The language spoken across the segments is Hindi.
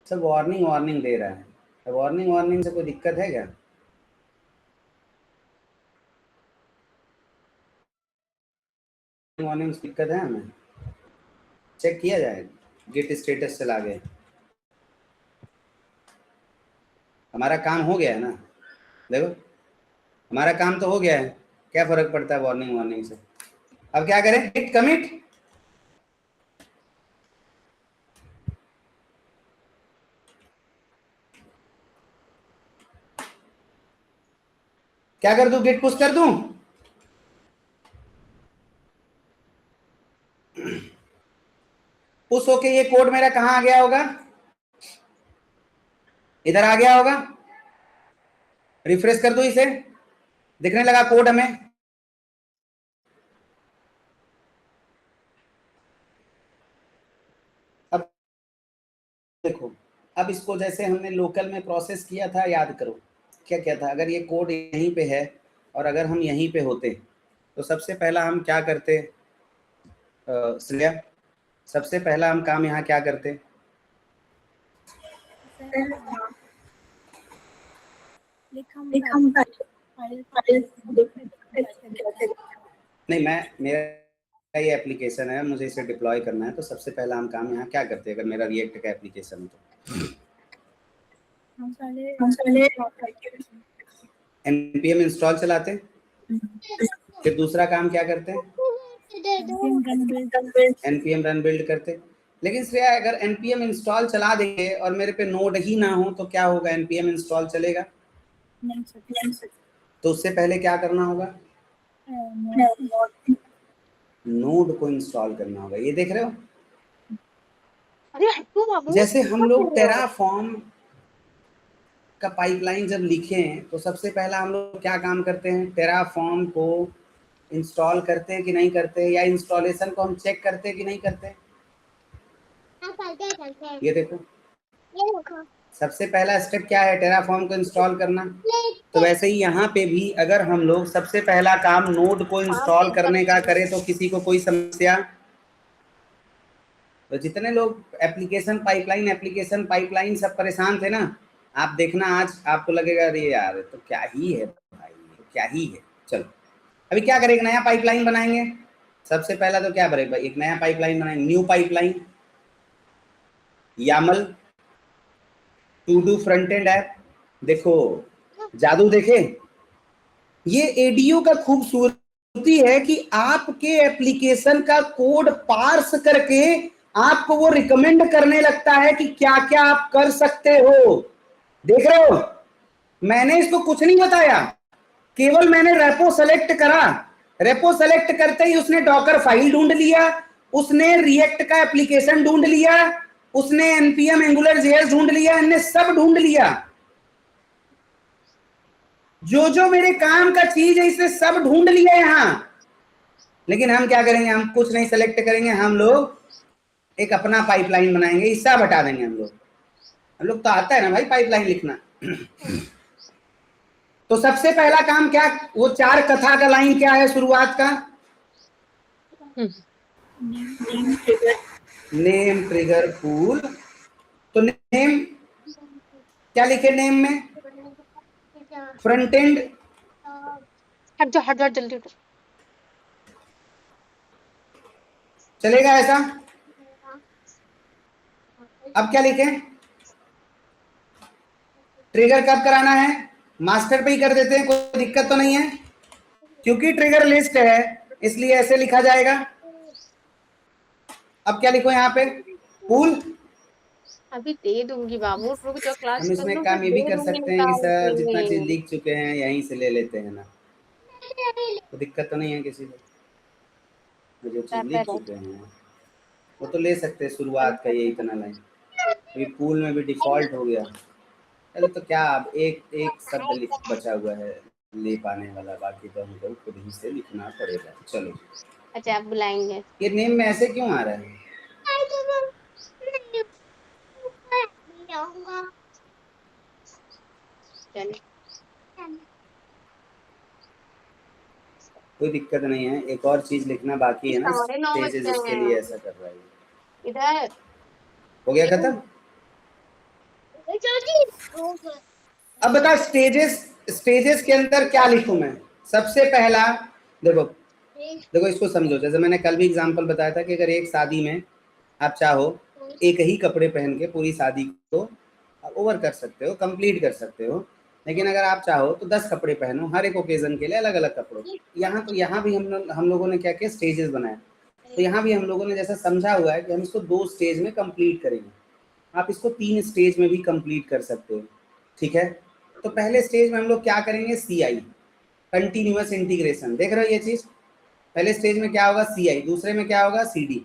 सब वार्निंग वार्निंग दे रहा है। वार्निंग वार्निंग से कोई दिक्कत है क्या? वार्निंग से दिक्कत है हमें? चेक किया जाए, गेट स्टेटस चला गए, हमारा काम हो गया है ना। देखो हमारा काम तो हो गया है, क्या फर्क पड़ता है वार्निंग वार्निंग से। अब क्या करें? Hit commit. क्या कर दूं? गिट पुश कर दूं? पुश होके ये कोड मेरा कहां आ गया होगा? इधर आ गया होगा। रिफ्रेश कर दो इसे, दिखने लगा कोड हमें। अब देखो, अब इसको जैसे हमने लोकल में प्रोसेस किया था, याद करो क्या क्या था। अगर ये कोड यहीं पे है और अगर हम यहीं पे होते तो सबसे पहला हम क्या करते? श्रेया, सबसे पहला हम काम यहाँ क्या करते? नहीं, मैं मेरा ये एप्लीकेशन है, मुझे इसे डिप्लॉय करना है, तो सबसे पहला हम काम यहाँ क्या करते? अगर मेरा रिएक्ट का एप्लीकेशन है तो npm इंस्टॉल चलाते हैं। फिर दूसरा काम क्या करते हैं? npm रन बिल्ड करते। लेकिन श्रेया, अगर npm इंस्टॉल चला देंगे और मेरे पे नोड ही ना हो तो क्या होगा? npm इंस्टॉल चलेगा? तो उससे पहले क्या करना होगा? नोड को इंस्टॉल करना होगा। ये देख रहे हो, जैसे हम लोग टेराफॉर्म का पाइपलाइन जब लिखे तो सबसे पहला हम लोग क्या काम करते हैं? टेराफॉर्म को इंस्टॉल करते हैं कि नहीं करते, या इंस्टॉलेशन को हम चेक करते हैं कि नहीं करते? ये देखो, सबसे पहला स्टेप क्या है? टेराफॉर्म को इंस्टॉल करना। तो वैसे ही यहाँ पे भी अगर हम लोग सबसे पहला काम नोड को इंस्टॉल करने का करें तो किसी को कोई समस्या? तो जितने लोग एप्लीकेशन पाइपलाइन सब परेशान थे ना, आप देखना आज आपको लगेगा अरे यार तो क्या ही है भाई, क्या ही है। चलो अभी क्या करेंगे? नया पाइपलाइन बनाएंगे। सबसे पहला तो क्या करेंगे? एक नया पाइपलाइन बनाएंगे, new pipeline, YAML to do front end app. देखो जादू देखे, ये एडीओ का खूबसूरती है कि आपके एप्लीकेशन का कोड पार्स करके आपको वो रिकमेंड करने लगता है कि क्या क्या आप कर सकते हो। देख रहे हो, मैंने इसको कुछ नहीं बताया, केवल मैंने रेपो सेलेक्ट करा। रेपो सेलेक्ट करते ही उसने डॉकर फाइल ढूंढ लिया, उसने रिएक्ट का एप्लीकेशन ढूंढ लिया, उसने एनपीएम एंगुलर जेएस ढूंढ लिया, इनने सब ढूंढ लिया। जो जो मेरे काम का चीज है इसे सब ढूंढ लिया यहां। लेकिन हम क्या करेंगे? हम कुछ नहीं सेलेक्ट करेंगे, हम लोग एक अपना पाइपलाइन बनाएंगे, हिस्सा बटा देंगे हम लोग तो आता है ना भाई पाइपलाइन लिखना। तो सबसे पहला काम क्या, वो 4 कथा का लाइन क्या है शुरुआत का? Name trigger pool. तो नेम क्या लिखे? नेम में फ्रंट एंड, हट जा जल्दी। चलेगा ऐसा? अब क्या लिखे? ट्रिगर कब कराना है? मास्टर पे ही कर देते हैं, कोई दिक्कत तो नहीं है, क्योंकि ट्रिगर लिस्ट है इसलिए ऐसे लिखा जाएगा। अब क्या लिखो यहाँ पे? पूल। अभी दे दूंगी बाबू, रुक जाओ क्लास हम कर इसमें लो, फिर काम ये भी दे कर दूंगी सकते हैं कि निकाल सर जितना चीज के। लिख चुके हैं यहीं से ले लेते हैं ना, तो दिक्कत तो नहीं है किसी को। जो चीज लिख चुके हैं वो तो ले सकते हैं, शुरुआत का ये इतना लाइन। अभी पूल में भी डिफॉल्ट हो गया। चलो तो क्या, अब एक एक शब्द लिख बचा हुआ है ले पाने वाला, बाकी तो हमको खुद ही से लिखना पड़ेगा। चलो अच्छा आप बुलाएंगे। ये नेम में ऐसे क्यों आ रहा है? चलो कोई दिक्कत नहीं है, एक और चीज लिखना बाकी है ना, 9:15 स्टेजेस, बजते इसके हैं। लिए ऐसा कर रहा है। इधर हो गया खत्म? अब बता स्टेजेस, स्टेजेस के अंदर क्या लिखूं मैं? सबसे पहला देखो, देखो इसको समझो, जैसे मैंने कल भी एग्जांपल बताया था कि अगर एक शादी में आप चाहो एक ही कपड़े पहन के पूरी शादी को ओवर कर सकते हो, कंप्लीट कर सकते हो, लेकिन अगर आप चाहो तो 10 कपड़े पहनो हर एक ओकेजन के लिए, अलग अलग कपड़ों। यहाँ भी हम लोगों ने क्या किया, स्टेजेस बनाए। तो यहाँ भी हम लोगों ने जैसा समझा हुआ है कि हम इसको 2 स्टेज में कंप्लीट करेंगे, आप इसको 3 स्टेज में भी कंप्लीट कर सकते हो, ठीक है। तो पहले स्टेज में हम लोग क्या करेंगे, CI, कंटिन्यूअस इंटीग्रेशन, देख रहे हो ये चीज। पहले स्टेज में क्या होगा, CI, दूसरे में क्या होगा, CD।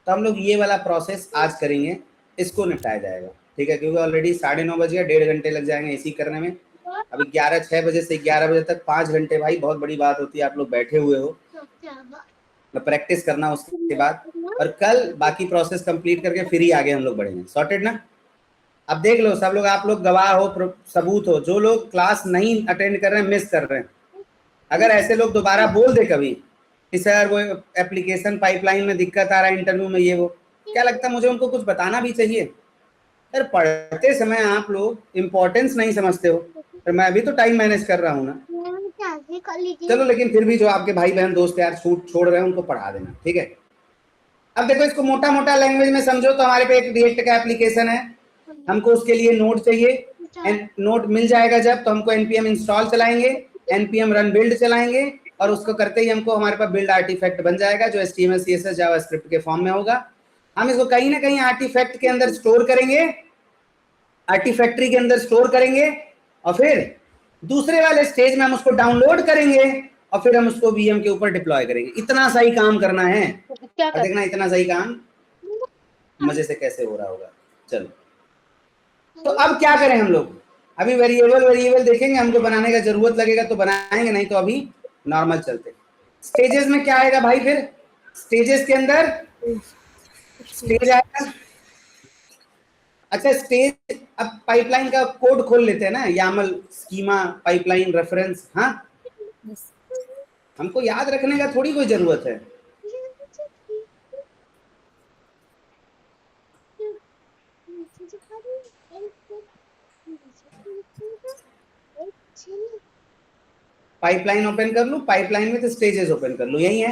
तो हम लोग ये वाला प्रोसेस आज करेंगे, इसको निपटाया जाएगा, ठीक है, क्योंकि ऑलरेडी 9:30 बज गया, 1.5 घंटे लग जाएंगे इसी करने में। अभी 6 बजे से 11 बजे तक 5 घंटे, भाई बहुत बड़ी बात होती है, आप लोग बैठे हुए हो, प्रैक्टिस करना उसके बाद, और कल बाकी प्रोसेस कंप्लीट करके फिर ही आगे हम लोग बढ़ेंगे। सॉर्टेड ना? अब देख लो सब लोग, आप लोग गवाह हो, सबूत हो, जो लोग क्लास नहीं अटेंड कर रहे हैं, मिस कर रहे हैं, अगर ऐसे लोग दोबारा बोल दे कभी कि सर वो एप्लीकेशन पाइपलाइन में दिक्कत आ रहा है, इंटरव्यू में ये वो, क्या लगता है मुझे उनको कुछ बताना भी चाहिए? सर पढ़ते समय आप लोग इम्पोर्टेंस नहीं समझते हो, पर मैं अभी तो टाइम मैनेज कर रहा हूँ ना। चलो लेकिन फिर भी जो आपके भाई बहन दोस्त यार छोड़ रहे हैं उनको पढ़ा देना, ठीक है। अब देखो इसको मोटा मोटा लैंग्वेज में समझो तो हमारे पे एक रिएक्ट का एप्लीकेशन है, हमको उसके लिए नोड चाहिए, नोड मिल जाएगा जब तो हमको npm इंस्टॉल चलाएंगे, npm रन बिल्ड चलाएंगे, और उसको करते ही हमको हमारे पास बिल्ड आर्टिफैक्ट बन जाएगा जो HTML CSS जावास्क्रिप्ट के फॉर्म में होगा। हम इसको कहीं ना कहीं आर्टिफैक्ट के अंदर स्टोर करेंगे, आर्टिफैक्ट्री के अंदर स्टोर करेंगे, और फिर दूसरे वाले स्टेज में हम उसको डाउनलोड करेंगे और फिर हम उसको VM के ऊपर डिप्लॉय करेंगे। इतना सही काम करना है, और देखना इतना सही काम मजे से कैसे हो रहा होगा। चलो तो अब क्या करें हम लोग, अभी वेरिएबल देखेंगे, हमको बनाने का जरूरत लगेगा तो बनाएंगे, नहीं तो अभी नॉर्मल चलते। स्टेजेस में क्या आएगा भाई, फिर स्टेजेस के अंदर स्टेज आएगा। अच्छा स्टेज, अब पाइपलाइन का कोड खोल लेते हैं ना, YAML स्कीमा पाइपलाइन रेफरेंस। हाँ हमको याद रखने का थोड़ी कोई जरूरत है, पाइपलाइन ओपन कर लूं, पाइपलाइन में तो स्टेजेस ओपन कर लूं, यही है।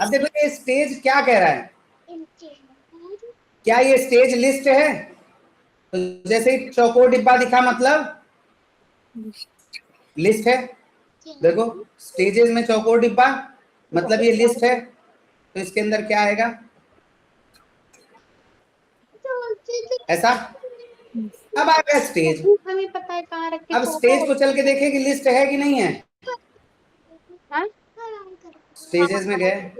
अब देखो ये स्टेज क्या कह रहा है, क्या ये स्टेज लिस्ट है? तो जैसे ही चौकोर डिब्बा दिखा मतलब लिस्ट है। देखो स्टेजेस में चौकोर डिब्बा मतलब ये लिस्ट है, तो इसके अंदर क्या आएगा ऐसा। अब आ गया स्टेज, हमें पता है कहाँ रख के अब स्टेज को चल के देखें कि लिस्ट है कि नहीं है। स्टेजेस में गए,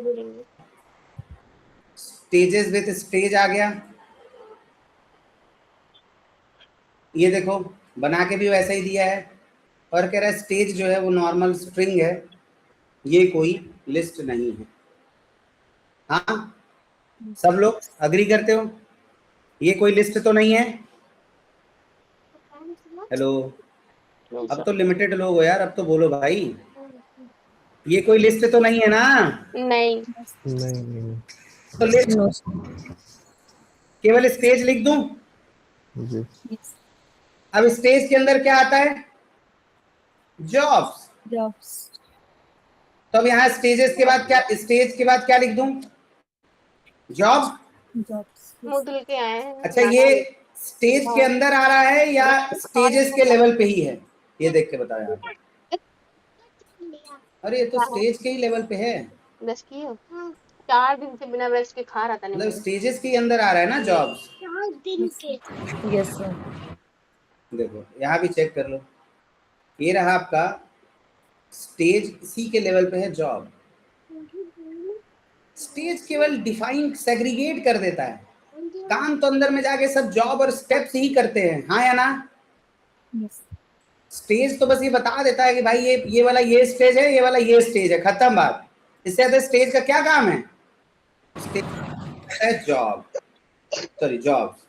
स्टेजेस विद स्टेज आ गया, ये देखो बना के भी वैसा ही दिया है, और कह रहा है स्टेज जो है वो नॉर्मल स्ट्रिंग है, ये कोई लिस्ट नहीं है। हाँ सब लोग अग्री करते हो, ये कोई लिस्ट तो नहीं है? हेलो, अब तो लिमिटेड लोग हो यार, अब तो बोलो भाई, ये कोई लिस्ट तो नहीं है ना? नहीं नहीं तो लिस्ट केवल स्टेज लिख दूं? जी। अब स्टेज के अंदर क्या आता है, जॉब्स। तो अब यहाँ स्टेजेस के बाद क्या, स्टेज के बाद क्या लिख दूं, जॉब। मुदल के आए हैं। अच्छा ये स्टेज के अंदर आ रहा है या स्टेजेस के लेवल पे ही है, ये देख के बताओ यहाँ पे। अरे ये तो स्टेज के ही लेवल पे है, ब्रश की हो? 4 दिन से बिना ब्रश के खा रहा था। मतलब स्टेजेस के अंदर आ रहा है ना जॉब्स। Yes sir. देखो यहाँ भी चेक कर लो, ये रहा आपका स्टेज C के लेवल पे है जॉब। स्टेज केवल डिफाइन सेग्रीगेट कर देता है, काम तो अंदर में जाके सब जॉब और स्टेप्स ही करते हैं, हाँ या ना? स्टेज तो बस ये बता देता है कि भाई ये वाला ये स्टेज है, ये वाला ये स्टेज है, खत्म बात। इससे ज्यादा स्टेज का क्या काम है, स्टेज है जॉब, सॉरी जॉब्स।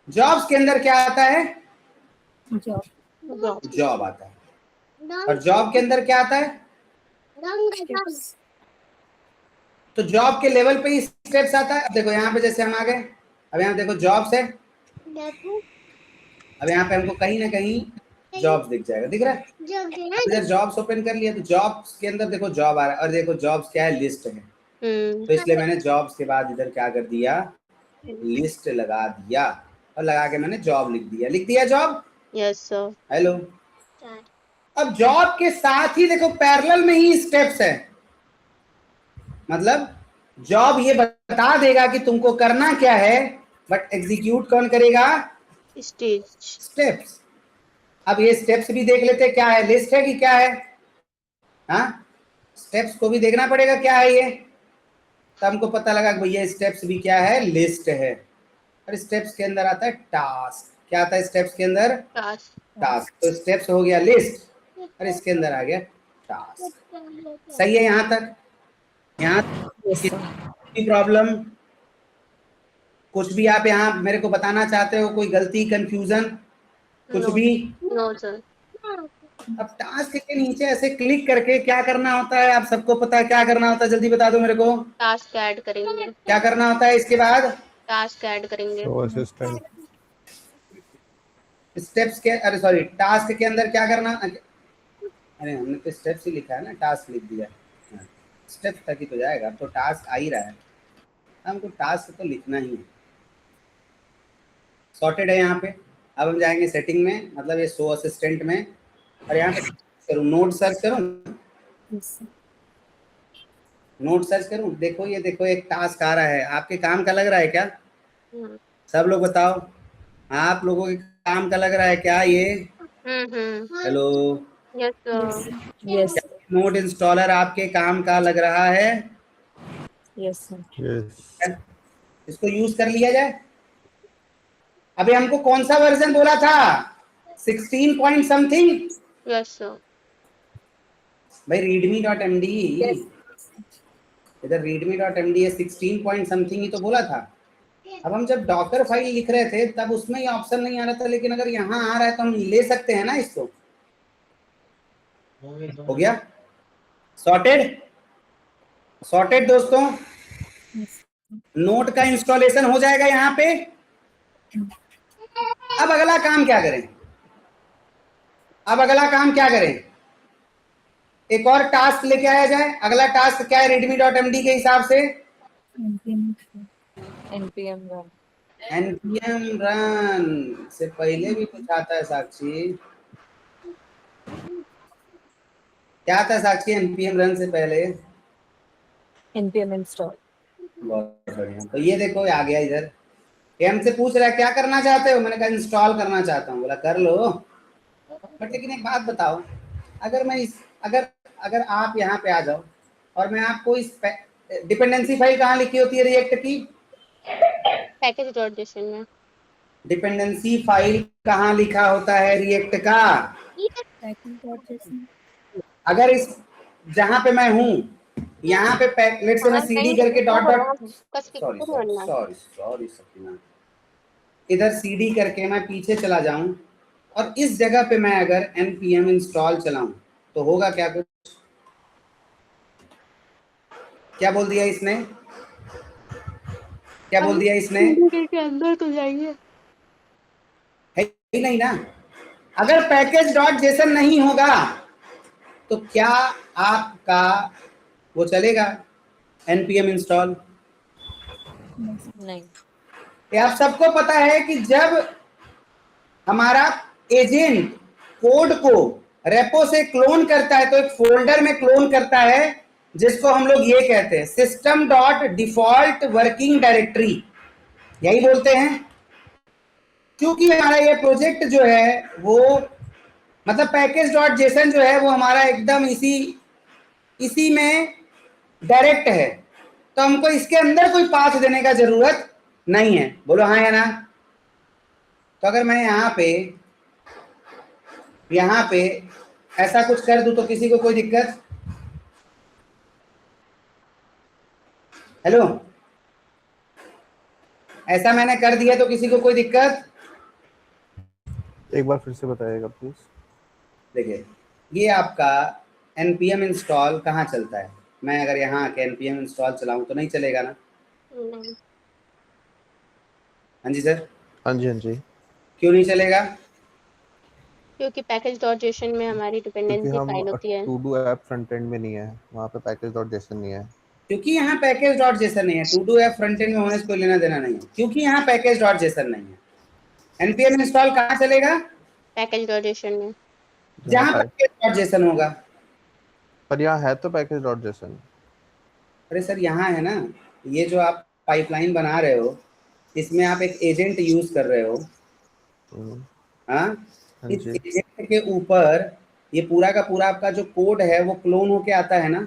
जॉब्स के अंदर क्या आता है, जॉब आता है, और जॉब के अंदर क्या आता है, तो जॉब के लेवल पे ही स्टेप्स आता है। अब देखो यहाँ पे जैसे हम आ गए, अब यहाँ देखो जॉब्स है, अब यहाँ पे हमको कहीं ना कहीं जॉब्स दिख जाएगा, दिख रहा है? इधर जॉब्स ओपन कर लिया तो जॉब्स के अंदर देखो जॉब आ रहा है, और देखो जॉब्स क्या है, लिस्ट है। तो इसलिए मैंने जॉब्स के बाद इधर क्या कर दिया, लिस्ट लगा दिया, और लगा के मैंने जॉब लिख दिया जॉब। Yes sir. हेलो, अब जॉब के साथ ही देखो पैरेलल में ही स्टेप्स है, मतलब जॉब ये बता देगा कि तुमको करना क्या है, बट एग्जीक्यूट कौन करेगा, स्टेप्स। अब ये स्टेप्स भी देख लेते क्या है, लिस्ट है कि क्या है, हाँ स्टेप्स को भी देखना पड़ेगा क्या है ये, तो हमको पता लगा कि भैया स्टेप्स भी क्या है, लिस्ट है। और स्टेप्स के अंदर आता है टास्क, क्या आता है स्टेप्स के अंदर, टास्क। तो स्टेप्स हो गया लिस्ट, और इसके अंदर आ गया टास्क। सही है यहाँ तक? यहाँ Yes, sir. प्रॉब्लम, कुछ भी आप यहाँ मेरे को बताना चाहते हो, कोई गलती, कंफ्यूजन, कुछ भी? No sir. अब टास्क के नीचे ऐसे क्लिक करके क्या करना होता है, आप सबको पता है क्या करना होता है, जल्दी बता दो मेरे को। टास्क ऐड करेंगे। क्या करना होता है इसके बाद? टास्क ऐड करेंगे। Show assistant. स्टेप्स के, अरे सॉरी, टास्क के अंदर क्या करना, अरे हमने तो स्टेप्स ही लिखा है ना, टास्क लिख दिया, स्टेप्स तक ही तो जाएगा, तो टास्क आ ही रहा है, हमको टास्क तो लिखना ही है। सॉर्टेड है यहाँ पे। अब हम जाएंगे सेटिंग में, मतलब ये शो असिस्टेंट में, और यहाँ पे करूँ नोट सर्च करूँ, Yes, sir. नोट सर्च करूँ, देखो ये देखो एक टास्क आ रहा है, आपके काम का लग रहा है क्या? सब लोग बताओ, आप लोगों के काम का लग रहा है क्या ये? Hello, yes Yes, sir. sir. Yes, sir. Note installer आपके काम का लग रहा है? Yes, sir. यस। इसको यूज कर लिया जाए। अभी हमको कौन सा वर्जन बोला था, 16 पॉइंट समथिंग? Yes sir. भाई readme.md, Yes. इधर readme.md है, 16 पॉइंट समथिंग ही तो बोला था। अब हम जब डॉकर फाइल लिख रहे थे तब उसमें ये ऑप्शन नहीं आ रहा था, लेकिन अगर यहाँ आ रहा है तो हम ले सकते हैं ना इसको। हो गया सॉर्टेड, सॉर्टेड दोस्तों। Yes. नोट का इंस्टॉलेशन हो जाएगा यहाँ पे। अब अगला काम क्या करें, अब अगला काम क्या करें, एक और टास्क लेके आया जाए। अगला टास्क क्या है readme.md के हिसाब से? NPM run. npm रन से पहले भी कुछ आता है साक्षी, क्या आता है साक्षी npm रन से पहले? NPM install. बहुत बढ़िया, तो ये देखो आ गया इधर। ये हमसे पूछ रहा है क्या करना चाहते हो, मैंने कहा इंस्टॉल करना चाहता हूँ, बोला कर लो। बट लेकिन एक बात बताओ, अगर मैं इस अगर आप यहाँ पे आ जाओ और मैं आपको इस डिपेंडेंसी फाइल कहाँ लिखी होती है रिएक्ट की, पैकेज डॉट जेसन में। डिपेंडेंसी फाइल कहाँ लिखा होता है रिएक्ट का? अगर इस जहां पे मैं हूं यहाँ पे लेट से मैं सीडी करके dot dot, sorry sorry sorry sorry Sakina, इधर सीडी करके मैं पीछे चला जाऊं और इस जगह पे मैं अगर npm इंस्टॉल चलाऊं तो होगा क्या कुछ? क्या बोल दिया इसने, क्या बोल दिया इसने? के अंदर तो जाइए। है ही नहीं ना। अगर पैकेज डॉट जेसन नहीं होगा तो क्या आपका वो चलेगा npm इंस्टॉल? नहीं. ये आप सबको पता है कि जब हमारा एजेंट कोड को रेपो से क्लोन करता है तो एक फोल्डर में क्लोन करता है जिसको हम लोग ये कहते हैं system dot default working directory, यही बोलते हैं। क्योंकि हमारा ये प्रोजेक्ट जो है वो मतलब पैकेज डॉट जेसन जो है वो हमारा एकदम इसी में डायरेक्ट है, तो हमको इसके अंदर कोई पाथ देने का जरूरत नहीं है। बोलो हाँ या ना? तो अगर मैं यहाँ पे ऐसा कुछ कर दूं तो किसी को कोई दिक्कत? हेलो, ऐसा मैंने कर दिया तो किसी को कोई दिक्कत? एक बार फिर से बताइएगा प्लीज। देखिए ये आपका npm इंस्टॉल कहाँ चलता है, मैं अगर यहाँ आके npm इंस्टॉल चलाऊं तो नहीं चलेगा ना? हाँ जी सर। हाँ जी हाँ जी। क्यों नहीं चलेगा? क्योंकि पैकेज डॉट जेसन में हमारी क्योंकि डिपेंडेंसी हम फाइल होती है। To do app front end में नहीं है, वहाँ पे पैकेज डॉट जेसन नहीं है। क्योंकि यहाँ पैकेज डॉट जेसन नहीं है, to do app front end में होने से कोई लेना देना नहीं है, क्योंकि यहाँ पैकेज डॉट जेसन नहीं है। npm इंस्टॉल कहाँ चलेगा? पैकेज डॉट जेसन में। जहाँ जहाँ पैक पैकेज डॉट जेसन होगा। पर यहाँ है तो पैकेज डॉट जेसन। अरे सर यहाँ है ना, ये जो आप पाइपलाइन बना रहे हो इसमें आप एक एजेंट यूज कर रहे हो। हाँ, हाँ इस जी। एजेंट के ऊपर ये पूरा का पूरा आपका जो कोड है वो क्लोन होके आता है ना,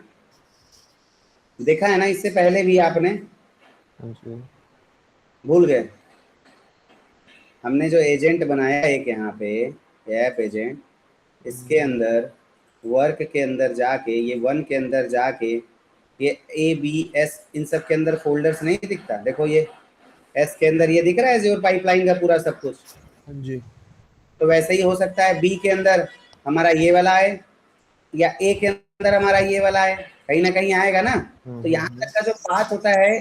देखा है ना इससे पहले भी आपने, हाँ जी। भूल गए? हमने जो एजेंट बनाया एक यहाँ पे ऐप एजेंट, इसके अंदर वर्क के अंदर जाके ये वन के अंदर जाके ये ABS इन सब के अंदर फोल्डर्स नहीं दिखता, देखो ये एस के अंदर ये दिख रहा है एज़्योर पाइपलाइन का पूरा सब कुछ। हाँ जी। तो वैसे ही हो सकता है बी के अंदर हमारा ये वाला है, या ए के अंदर हमारा ये वाला है, कहीं ना कहीं आएगा ना। तो यहाँ तक का जो पाथ होता है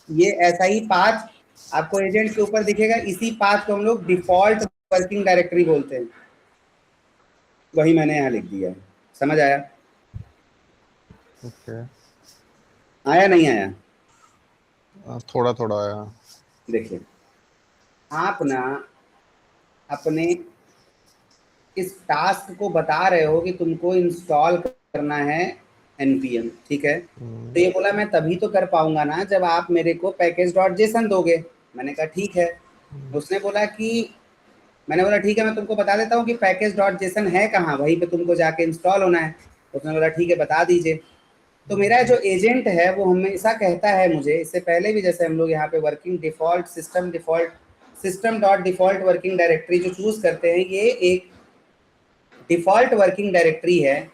ये ऐसा ही पाथ आपको एजेंट के ऊपर दिखेगा, इसी पाथ को हम लोग डिफॉल्ट वर्किंग डायरेक्टरी बोलते हैं। वही मैंने यहाँ लिख दिया है, समझ आया? ओके। आया नहीं आया? थोड़ा थोड़ा आया। देखिए आप ना अपने इस टास्क को बता रहे हो कि तुमको इंस्टॉल करना है npm, ठीक है? तो ये बोला मैं तभी तो कर पाऊंगा ना जब आप मेरे को पैकेज डॉट जेसन दोगे। मैंने कहा ठीक है। उसने बोला कि, मैंने बोला ठीक है मैं तुमको बता देता हूँ कि पैकेज डॉट जेसन है कहाँ, वहीं पे तुमको जाके इंस्टॉल होना है। उसने बोला ठीक है बता दीजिए। तो मेरा जो एजेंट है वो हमेशा कहता है मुझे, इससे पहले भी जैसे हम लोग यहाँ पे working default system dot default working directory जो चूज करते हैं, ये एक डिफॉल्ट वर्किंग डायरेक्टरी है।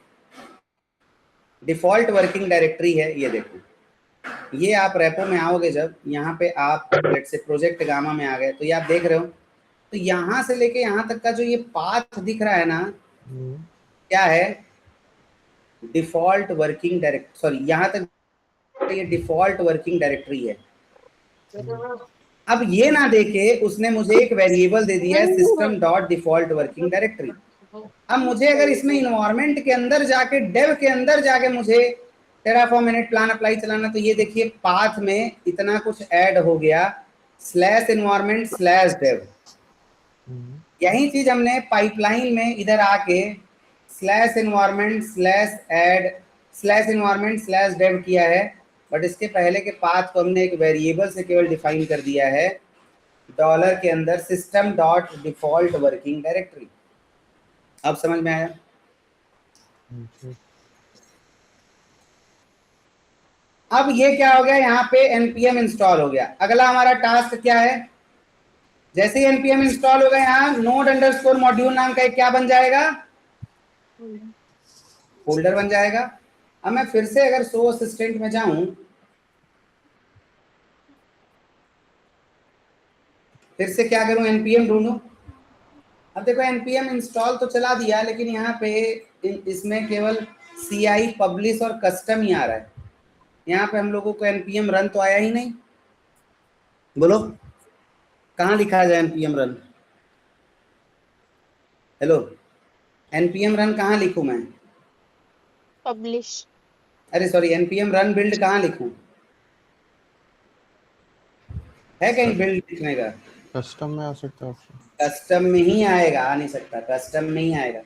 डिफॉल्ट वर्किंग डायरेक्टरी है, ये देखो, ये आप रेपो में आओगे जब यहाँ पे आप लेट से प्रोजेक्ट गामा में आ गए तो ये आप देख रहे हो, तो यहाँ से लेके यहाँ तक का जो ये पाथ दिख रहा है ना, क्या है? डिफॉल्ट वर्किंग डायरेक्ट, सॉरी यहाँ तक ये डिफॉल्ट वर्किंग डायरेक्टरी है। अब ये ना देखे उसने मुझे एक वेरिएबल दे दिया है system dot default working directory. अब मुझे अगर इसमें इन्वायरमेंट के अंदर जाके डेव के अंदर जाके मुझे टेराफॉर्म मिनट प्लान अप्लाई चलाना, तो ये देखिए पाथ में इतना कुछ ऐड हो गया, स्लैश इन्वायरमेंट स्लैश डेव। यही चीज हमने पाइपलाइन में इधर आके slash environment slash add slash environment slash dev किया है, बट इसके पहले के पाथ को हमने एक वेरिएबल से केवल डिफाइन कर दिया है डॉलर के अंदर system dot default working directory. अब समझ में आया? अब ये क्या हो गया, यहाँ पे npm इंस्टॉल हो गया। अगला हमारा टास्क क्या है? जैसे ही npm इंस्टॉल होगा यहाँ नोड अंडरस्कोर मॉड्यूल नाम का एक क्या बन जाएगा, फोल्डर बन जाएगा। अब मैं फिर से अगर शो असिस्टेंट में जाऊं, फिर से क्या करूं, npm ढूंढूं। अब देखो npm इंस्टॉल तो चला दिया, लेकिन यहाँ पे इसमें केवल ci पब्लिश और कस्टम ही आ रहा है। यहाँ पे हम लोगों को npm रन तो आया ही नहीं। बोलो कहाँ लिखा जाए npm run? Hello, npm run कहाँ लिखूं मैं? पब्लिश। अरे सॉरी, npm रन बिल्ड कहाँ लिखूं? है कहीं बिल्ड लिखने का? कस्टम में आ सकता है ऑप्शन। कस्टम में ही आएगा, आ नहीं सकता, कस्टम में ही आएगा।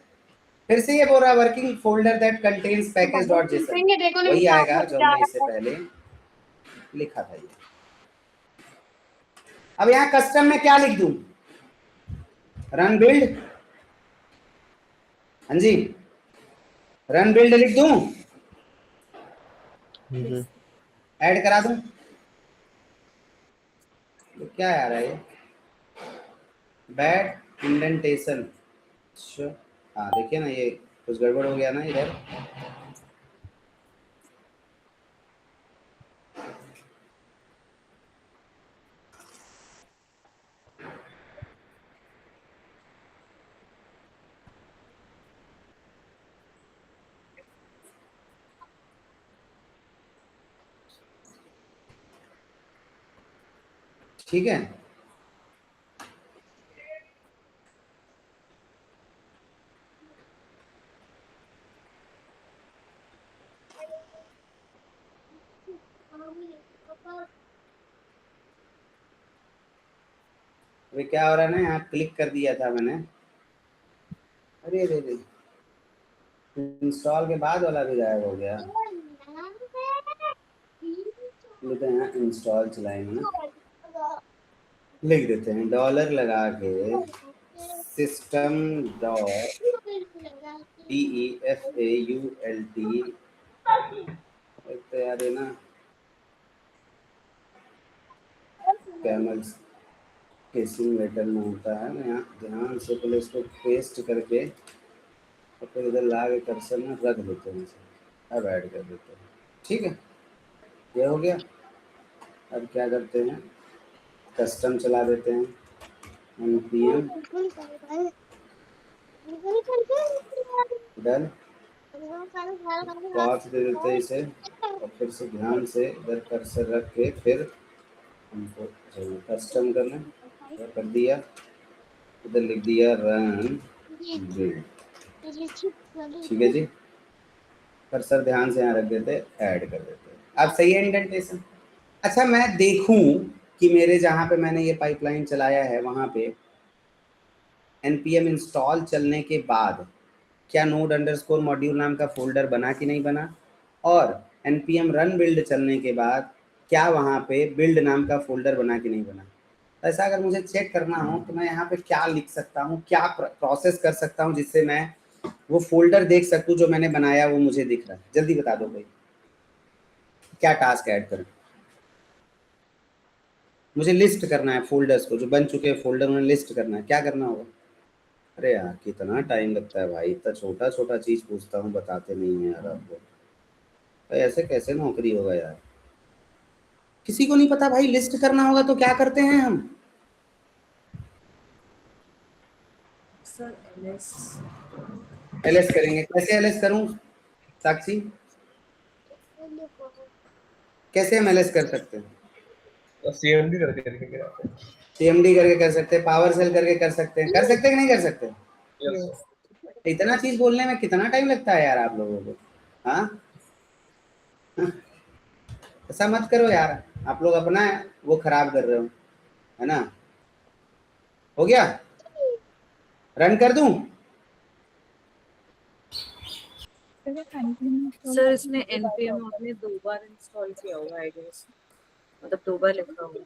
फिर से ये बोल रहा है working folder that contains package dot JSON, वही आएगा जो हमने इससे पहले लिखा था ये। अब यहाँ कस्टम में क्या लिख दूं? रन बिल्ड, हाँ जी, रन बिल्ड लिख दूं, ऐड करा दूं, तो क्या आ रहा है ये? Bad indentation. हाँ देखिए ना, ये कुछ गड़बड़ हो गया ना इधर। ठीक है, अभी क्या हो रहा है ना, यहाँ क्लिक कर दिया था मैंने, अरे अरे अरे, इंस्टॉल के बाद वाला भी गायब हो गया। लेते हैं इंस्टॉल चलाएंगे ना, लिख देते हैं डॉलर लगा के सिस्टम डॉट DEFAULT, तो यार है ना कैमल्स केसिंग लेटर में होता है ना, यहाँ ध्यान से पहले इसको पेस्ट करके और फिर इधर ला के कर्सर में रख देते हैं इसे, अब ऐड कर देते हैं। ठीक है, ये हो गया। अब क्या करते हैं, कस्टम चला देते हैं, npm डन, पॉज दे देते हैं इसे, और फिर से ध्यान से इधर कर्सर रख के फिर हमको कस्टम करना है, तो कर दिया, इधर लिख दिया रन बिल्ड। ठीक है जी, कर्सर ध्यान से यहाँ रख देते, ऐड कर देते। अब सही है इंडेंटेशन। अच्छा, मैं देखूं कि मेरे जहाँ पे मैंने ये पाइपलाइन चलाया है वहाँ पे npm इंस्टॉल चलने के बाद क्या नोड अंडरस्कोर मॉड्यूल नाम का फोल्डर बना कि नहीं बना, और npm रन बिल्ड चलने के बाद क्या वहाँ पे बिल्ड नाम का फोल्डर बना कि नहीं बना। तो ऐसा अगर मुझे चेक करना हो तो मैं यहाँ पे क्या लिख सकता हूँ, क्या प्रोसेस कर सकता हूँ जिससे मैं वो फोल्डर देख सकूँ जो मैंने बनाया वो मुझे दिख रहा है। जल्दी बता दो भाई, क्या टास्क ऐड करूँ। मुझे लिस्ट करना है फोल्डर्स को, जो बन चुके हैं फोल्डर उन्हें लिस्ट करना है, क्या करना होगा। अरे यार कितना टाइम लगता है भाई, इतना छोटा छोटा चीज पूछता हूँ बताते नहीं है यार आपको, भाई ऐसे कैसे नौकरी होगा यार। किसी को नहीं पता भाई, लिस्ट करना होगा तो क्या करते हैं हम। सर एलएस एलएस करेंगे, कैसे एलएस करूं साक्षी, कैसे हम एलएस कर सकते हैं। CMD करके सीएमडी करके कर सकते हैं, पावर सेल करके कर सकते हैं, कर सकते हैं कि नहीं कर सकते। यस। इतना चीज बोलने में कितना टाइम लगता है यार आप लोगों को। हाँ, ऐसा मत करो यार, आप लोग अपना वो खराब कर रहे हो, है ना। हो गया, रन कर दूं। सर इसमें npm आपने 2 बार इंस्टॉल किया होगा आई गेस, मतलब 2 बार लिखा होगा।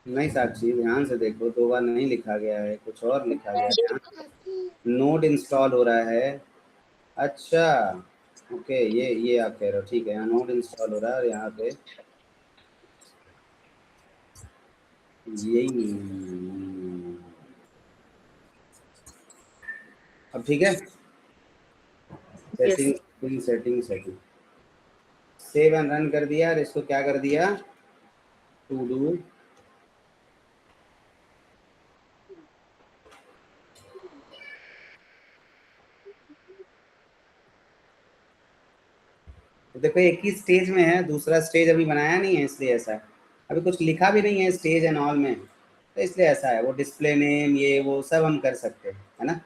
नहीं साक्षी, ध्यान से देखो, 2 बार नहीं लिखा गया है, कुछ और लिखा गया है, ध्यान से। नोड इंस्टॉल हो रहा है, अच्छा ओके, ये आप कह रहे हो, ठीक है, यहाँ नोड इंस्टॉल हो रहा है और यहाँ पे यही। अब ठीक है, yes setting setting setting setting, save and run कर दिया और इसको क्या कर दिया, टू डू। तो देखो एक ही स्टेज में है, दूसरा स्टेज अभी बनाया नहीं है इसलिए ऐसा है, अभी कुछ लिखा भी नहीं है स्टेज एंड ऑल में, तो इसलिए ऐसा है। वो डिस्प्ले नेम ये वो सब हम कर सकते हैं, है ना,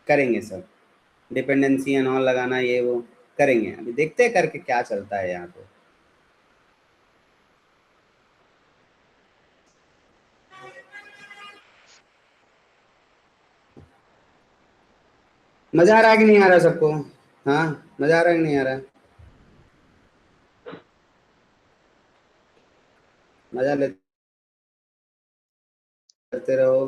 करेंगे सब, डिपेंडेंसी एंड ऑल लगाना ये वो करेंगे, अभी देखते हैं करके क्या चलता है यहाँ पे। मजा आ रहा है कि नहीं आ रहा सबको। हाँ, मजा आ रहा है कि नहीं आ रहा। मजा लेते रहो।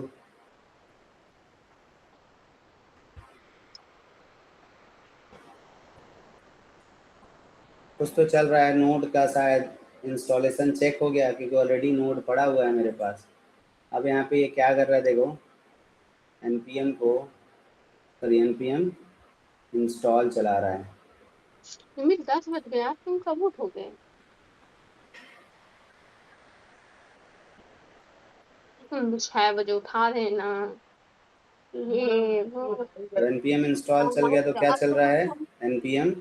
कुछ तो चल रहा है, नोड का शायद इंस्टॉलेशन चेक हो गया क्योंकि ऑलरेडी नोड पड़ा हुआ है मेरे पास। अब यहाँ पे ये क्या कर रहा है देखो, npm को, सॉरी npm इंस्टॉल चला रहा है। मम्मी 10 बज गया, तुम कब उठोगे। तुम 6 बजे उठा देना, ये वो। और npm इंस्टॉल चल गया तो क्या चल रहा है, npm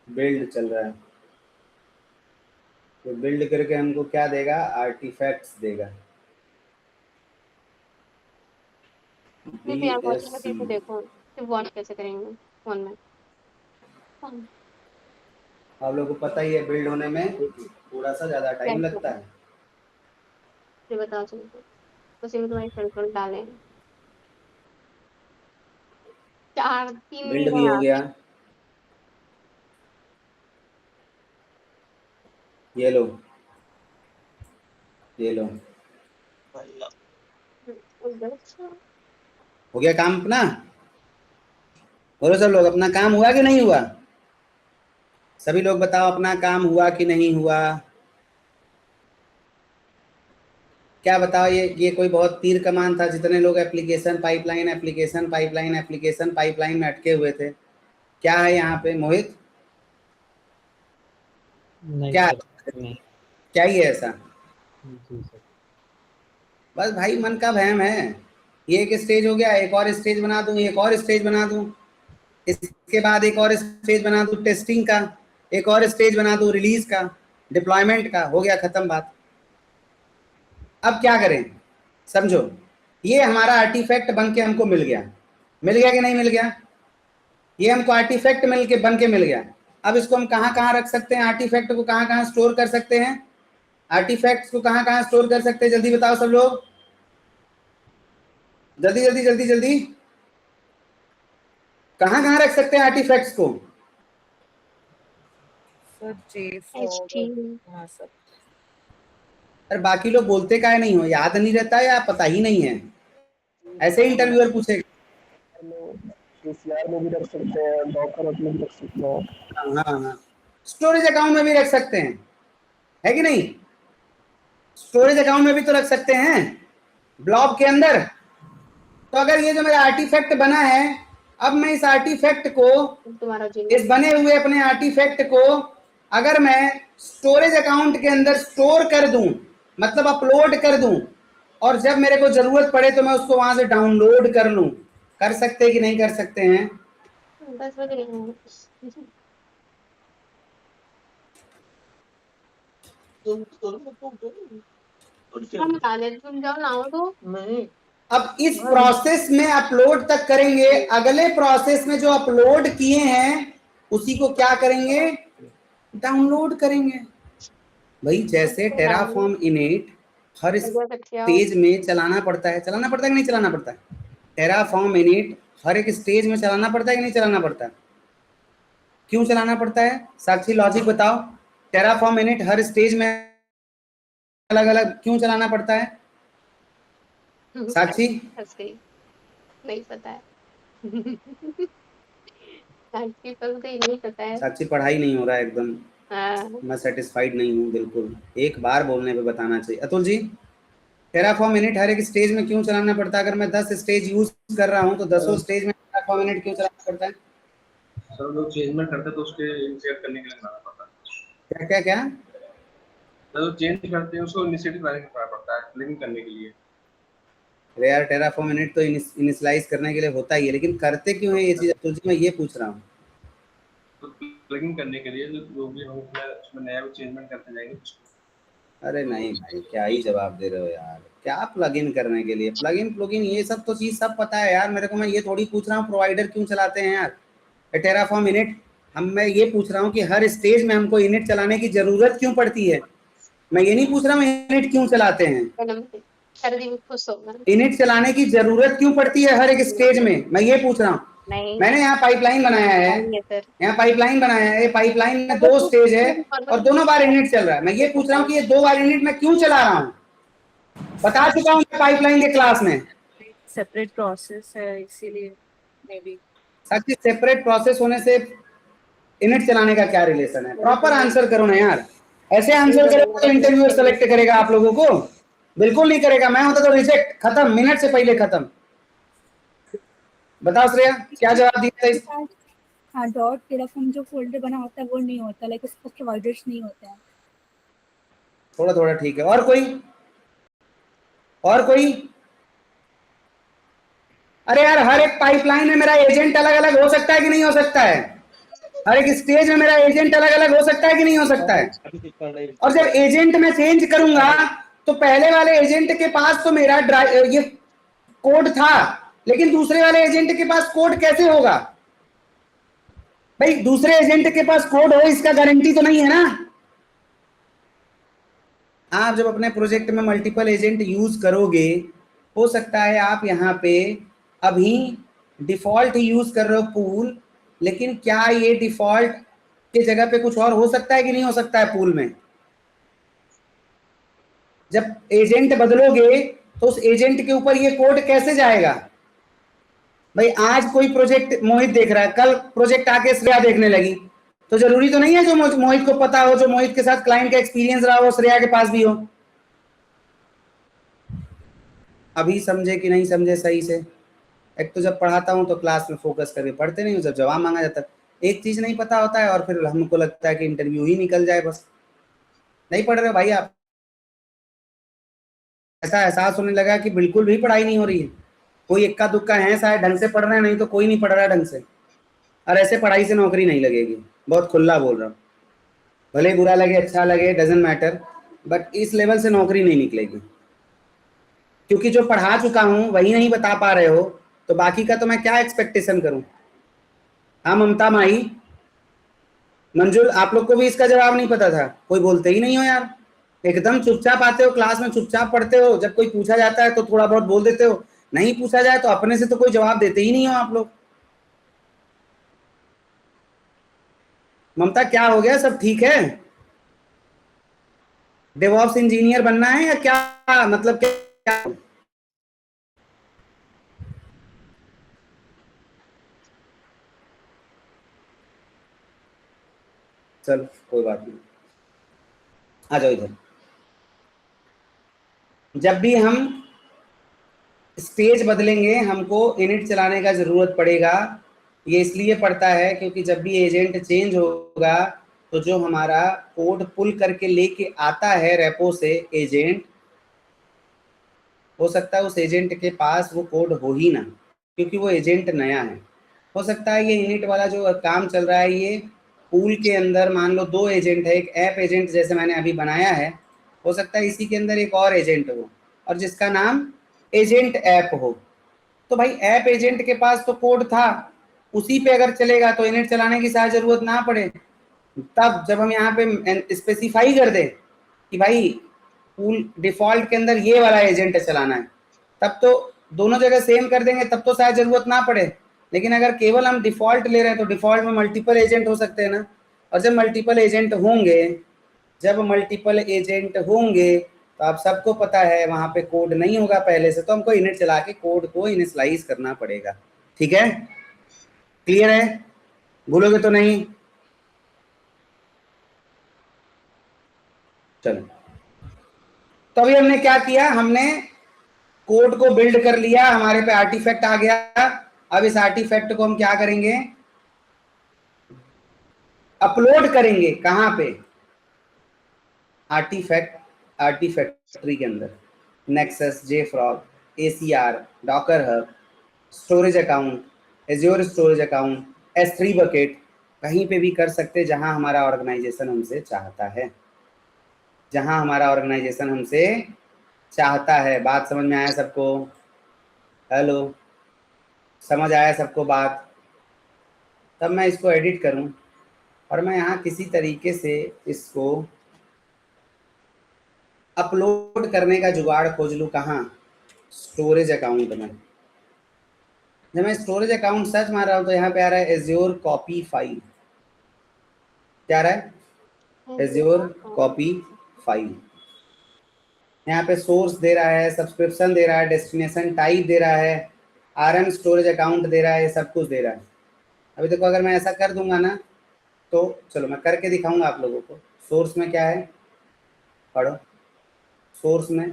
बिल्ड चल रहा है। तो बिल्ड करके हमको क्या देगा, आर्टिफैक्ट्स देगा, नहीं यार, वॉशिंग bsc। मशीन को देखो फिर वॉश कैसे करेंगे फोन में। आप लोगों को पता ही है बिल्ड होने में थोड़ा सा ज़्यादा टाइम कैसे लगता है। ये बताओ तुमको। उसी में तुम्हारी फ्रेंड डालें। 4 3 बिल्ड दिन भी हो है। गया, ये लो, ये लो, हो गया काम अपना। बोलो सब लोग, अपना काम हुआ कि नहीं हुआ? सभी लोग बताओ, अपना काम हुआ कि नहीं हुआ? क्या बताओ, ये कोई बहुत तीर कमान था, जितने लोग application pipeline application pipeline application pipeline में अटके हुए थे? क्या है यहाँ पे मोहित? नहीं क्या सर, नहीं। क्या ही है ऐसा? जी सर। बस भाई मन का वहम है। ये एक स्टेज हो गया, एक और स्टेज बना दूं, एक और स्टेज बना दूं, इसके बाद एक और स्टेज बना दूं टेस्टिंग का, एक और स्टेज बना दूं रिलीज का, डिप्लॉयमेंट का, हो गया खत्म बात। अब क्या करें समझो, ये हमारा आर्टिफैक्ट बन के हमको मिल गया, मिल गया कि नहीं मिल गया? ये हमको आर्टिफैक्ट मिल के बन के मिल गया। अब इसको हम कहाँ कहाँ रख सकते हैं? आर्टिफैक्ट को कहाँ कहाँ स्टोर कर सकते हैं? आर्टिफैक्ट्स को कहाँ कहाँ स्टोर कर सकते हैं? जल्दी बताओ सब लोग, जल्दी जल्दी जल्दी जल्दी, कहाँ कहाँ रख सकते हैं आर्टिफैक्ट्स को? सर HT हाँ सर। अरे बाकी लोग बोलते काहे नहीं हो? याद नहीं रहता है या पता ही नहीं है? ऐसे ही इंटरव्यूअर पूछेगा। सीसीआर में भी रख सकते हैं, डॉकर में भी रख सकते हैं। हाँ हाँ, स्टोरेज अकाउंट में भी रख सकते हैं, है कि नहीं? स्टोरेज अकाउंट में भी तो रख सकते हैं ब्लॉब के अंदर। तो अगर ये जो मेरा आर्टिफैक्ट बना है, अब मैं इस आर्टिफैक्ट को, तुम्हारा इस बने हुए अपने आर्टिफैक्ट को अगर मैं स्टोरेज अकाउंट के अंदर स्टोर कर दूं, मतलब अपलोड कर दूं, और जब मेरे को जरूरत पड़े तो मैं उसको वहां से डाउनलोड कर लूं, कर सकते हैं कि नहीं कर सकते हैं? 10 बज रहे हैं। हम निकाले, तुम जाओ नाओ तो नहीं। अब इस प्रोसेस में अपलोड तक करेंगे, अगले प्रोसेस में जो अपलोड किए हैं उसी को क्या करेंगे? डाउनलोड करेंगे। भाई जैसे टेराफॉर्म इनेट हर स्टेज में चलाना पड़ता है, चलाना पड़ता है कि नहीं चलाना पड़ता है? टेराफॉर्म इनेट हर एक स्टेज में चलाना पड़ता है कि नहीं चलाना पड़ता है? क्यों चलाना पड़ता है? साक्षी लॉजिक बताओ, टेराफॉर्म इनेट हर स्टेज में अलग अलग क्यों चलाना पड़ता है? साक्षी फंस गई, नहीं पता है। साक्षी फंस गई, नहीं पता है। साक्षी पढ़ाई नहीं हो रहा है एकदम, हाँ मैं सेटिस्फाइड नहीं हूँ बिल्कुल, एक बार बोलने पे बताना चाहिए। अतुल जी, टेराफॉर्म इनिट हर एक स्टेज में क्यों चलाना पड़ता है? अगर मैं 10 स्टेज यूज कर रहा हूँ तो 10 स्टेज में टेराफॉर्म इनिट क्यों चलाना पड़ता है? सर लोग चेंजमेंट करते तो उसके इनिशिएट करने के लिए बनाना पड़ता है। क्या क्या क्या? तो चेंज करते हैं उसको इनिशिएटिव बनाने करना पड़ता है प्लगिंग करने के लिए। अरे यार टेराफॉर्म इनिट तो इनिशियलाइज करने के लिए होता ही है, लेकिन करते क्यों है ये चीज अतुल जी, मैं ये पूछ रहा हूँ। तो प्लगिंग करने के लिए जो भी हम उसमें नया चेंजमेंट करते जाएंगे उसको। अरे नहीं भाई, क्या ही जवाब दे रहे हो यार, क्या प्लग इन करने के लिए? प्लग इन ये सब तो चीज सब पता है यार मेरे को, मैं ये थोड़ी पूछ रहा हूँ प्रोवाइडर क्यों चलाते हैं यार टेराफॉर्म इनिट। मैं ये पूछ रहा हूँ कि हर स्टेज में हमको इनिट चलाने की जरूरत क्यों पड़ती है। मैं ये नहीं पूछ रहा हूँ इनिट क्यों चलाते हैं, सर्दी में खुश होगा। इनिट चलाने की जरूरत क्यों पड़ती है हर एक स्टेज में, मैं ये पूछ रहा हूँ। नहीं मैंने यहाँ पाइपलाइन बनाया है, सर, यहाँ पाइपलाइन बनाया है, ये पाइपलाइन में 2 स्टेज है और दोनों बार इनिट चल रहा है। मैं ये पूछ रहा हूँ कि ये 2 बार इनिट मैं क्यों चला रहा हूँ? बता चुका हूँ पाइपलाइन के क्लास में। सेपरेट प्रोसेस है इसीलिए may be. Such separate process होने से इनिट चलाने का क्या रिलेशन है? प्रॉपर आंसर करो ना यार, ऐसे आंसर करो तो इंटरव्यूअर सेलेक्ट करेगा आप लोगों को? बिल्कुल नहीं करेगा, मैं होता तो रिजेक्ट, खत्म, मिनट से पहले खत्म। बताओ श्रेया क्या जवाब दिया था इस? हाँ, डॉट टेराफॉर्म जो फोल्डर बना होता है वो नहीं होता, लाइक उसको प्रोवाइडर्स नहीं होते हैं। थोड़ा थोड़ा ठीक है। और कोई? और कोई? अरे यार हर एक पाइपलाइन में मेरा एजेंट अलग अलग हो सकता है कि नहीं हो सकता है? हर एक स्टेज में मेरा एजेंट अलग अलग हो सकता है कि नहीं हो सकता है? और जब एजेंट मैं चेंज करूंगा तो पहले वाले एजेंट के पास तो मेरा ये कोड था, लेकिन दूसरे वाले एजेंट के पास कोड कैसे होगा? भाई दूसरे एजेंट के पास कोड हो इसका गारंटी तो नहीं है ना। आप जब अपने प्रोजेक्ट में मल्टीपल एजेंट यूज करोगे हो सकता है आप यहाँ पे अभी डिफॉल्ट यूज कर रहे हो पूल, लेकिन क्या ये डिफॉल्ट के जगह पे कुछ और हो सकता है कि नहीं हो सकता है पूल में? जब एजेंट बदलोगे तो उस एजेंट के ऊपर ये कोड कैसे जाएगा? भाई आज कोई प्रोजेक्ट मोहित देख रहा है, कल प्रोजेक्ट आके श्रेया देखने लगी, तो जरूरी तो नहीं है जो मोहित को पता हो, जो मोहित के साथ क्लाइंट का एक्सपीरियंस रहा हो, श्रेया के पास भी हो। अभी समझे कि नहीं समझे सही से? एक तो जब पढ़ाता हूं तो क्लास में फोकस करके पढ़ते नहीं हो, जब जवाब मांगा जाता है एक चीज नहीं पता होता है और फिर हमको लगता है कि इंटरव्यू ही निकल जाए, बस नहीं पढ़ रहे भाई आप। ऐसा एहसास होने लगा कि बिल्कुल भी पढ़ाई नहीं हो रही है। कोई इक्का दुक्का है शायद ढंग से पढ़ रहे हैं, नहीं तो कोई नहीं पढ़ रहा है ढंग से। और ऐसे पढ़ाई से नौकरी नहीं लगेगी, बहुत खुला बोल रहा हूँ। भले बुरा लगे अच्छा लगे डजेंट मैटर, बट इस लेवल से नौकरी नहीं निकलेगी, क्योंकि जो पढ़ा चुका हूं वही नहीं बता पा रहे हो, तो बाकी का तो मैं क्या एक्सपेक्टेशन करूं? हाँ ममता माही, मंजुल, आप लोग को भी इसका जवाब नहीं पता था? कोई बोलते ही नहीं हो यार, एकदम चुपचाप आते हो क्लास में, चुपचाप पढ़ते हो, जब कोई पूछा जाता है तो थोड़ा बहुत बोल देते हो, नहीं पूछा जाए तो अपने से तो कोई जवाब देते ही नहीं हो आप लोग। ममता क्या हो गया, सब ठीक है? डेवऑप्स इंजीनियर बनना है या क्या, मतलब क्या? चल कोई बात नहीं, आ जाओ इधर। जब भी हम स्टेज बदलेंगे हमको इनिट चलाने का जरूरत पड़ेगा। ये इसलिए पड़ता है क्योंकि जब भी एजेंट चेंज होगा तो जो हमारा कोड पुल करके लेके आता है रेपो से एजेंट, हो सकता है उस एजेंट के पास वो कोड हो ही ना, क्योंकि वो एजेंट नया है। हो सकता है ये इनिट वाला जो काम चल रहा है ये पूल के अंदर मान लो 2 एजेंट है, एक ऐप एजेंट जैसे मैंने अभी बनाया है, हो सकता है इसी के अंदर एक और एजेंट हो और जिसका नाम एजेंट ऐप हो। तो भाई ऐप एजेंट के पास तो कोड था, उसी पे अगर चलेगा तो इनिट चलाने की शायद जरूरत ना पड़े। तब जब हम यहाँ पे स्पेसिफाई कर दें कि भाई पूल डिफॉल्ट के अंदर ये वाला एजेंट चलाना है, तब तो दोनों जगह सेम कर देंगे, तब तो शायद जरूरत ना पड़े। लेकिन अगर केवल हम डिफॉल्ट ले रहे हैं तो डिफॉल्ट में मल्टीपल एजेंट हो सकते हैं ना, और जब मल्टीपल एजेंट होंगे तो आप सबको पता है वहां पे कोड नहीं होगा पहले से, तो हमको इनिट चला के कोड को इनिशियलाइज करना पड़ेगा। ठीक है, क्लियर है? भूलोगे तो नहीं? चलो, तो अभी हमने क्या किया, हमने कोड को बिल्ड कर लिया, हमारे पे आर्टिफैक्ट आ गया। अब इस आर्टिफैक्ट को हम क्या करेंगे, अपलोड करेंगे। कहां पे? आर्टिफैक्ट्री के अंदर, Nexus, JFrog, ACR, Docker Hub, storage account, Azure storage account, S3 bucket, कहीं पे भी कर सकते जहां हमारा ऑर्गेनाइजेशन हमसे चाहता है, जहां हमारा ऑर्गेनाइजेशन हमसे चाहता है। बात समझ में आया सबको? हेलो, समझ आया सबको बात? तब मैं इसको एडिट करूं और मैं यहाँ किसी तरीके से इसको अपलोड करने का जुगाड़ खोज लूँ। कहाँ? स्टोरेज अकाउंट में। जब मैं स्टोरेज अकाउंट सर्च मार रहा हूँ तो यहाँ पे आ रहा है एज्योर कॉपी फाइल। क्या आ रहा है? Azure copy file. यहाँ पे सोर्स दे रहा है, सब्सक्रिप्शन दे रहा है, डेस्टिनेशन टाइप दे रहा है, RM स्टोरेज अकाउंट दे रहा है, सब कुछ दे रहा है। अभी देखो अगर मैं ऐसा कर दूंगा ना, तो चलो मैं करके दिखाऊंगा आप लोगों को। सोर्स में क्या है, पढ़ो। सोर्स में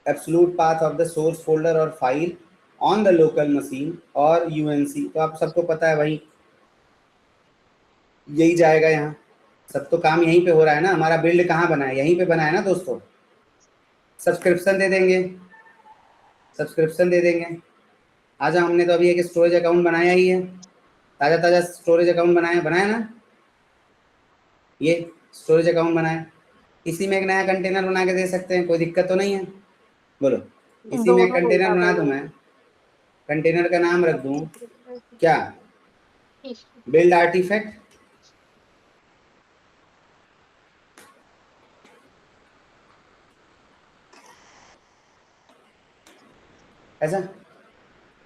absolute path of the source folder और file on the local machine और UNC, तो आप सबको पता है भाई यही जाएगा यहाँ। सब तो काम यहीं पे हो रहा है ना, हमारा बिल्ड कहाँ बना है, यहीं पे बना है ना दोस्तों। सब्सक्रिप्शन दे देंगे, सब्सक्रिप्शन दे देंगे। आज हमने तो अभी एक स्टोरेज अकाउंट बनाया ही है, ताज़ा ताज़ा स्टोरेज अकाउंट बनाया ना, ये स्टोरेज अकाउंट बनाया। इसी में एक नया कंटेनर बना के दे सकते हैं, कोई दिक्कत तो नहीं है? बोलो, इसी में कंटेनर बना दूं मैं, कंटेनर का नाम रख दूं क्या, बिल्ड आर्टिफैक्ट। ऐसा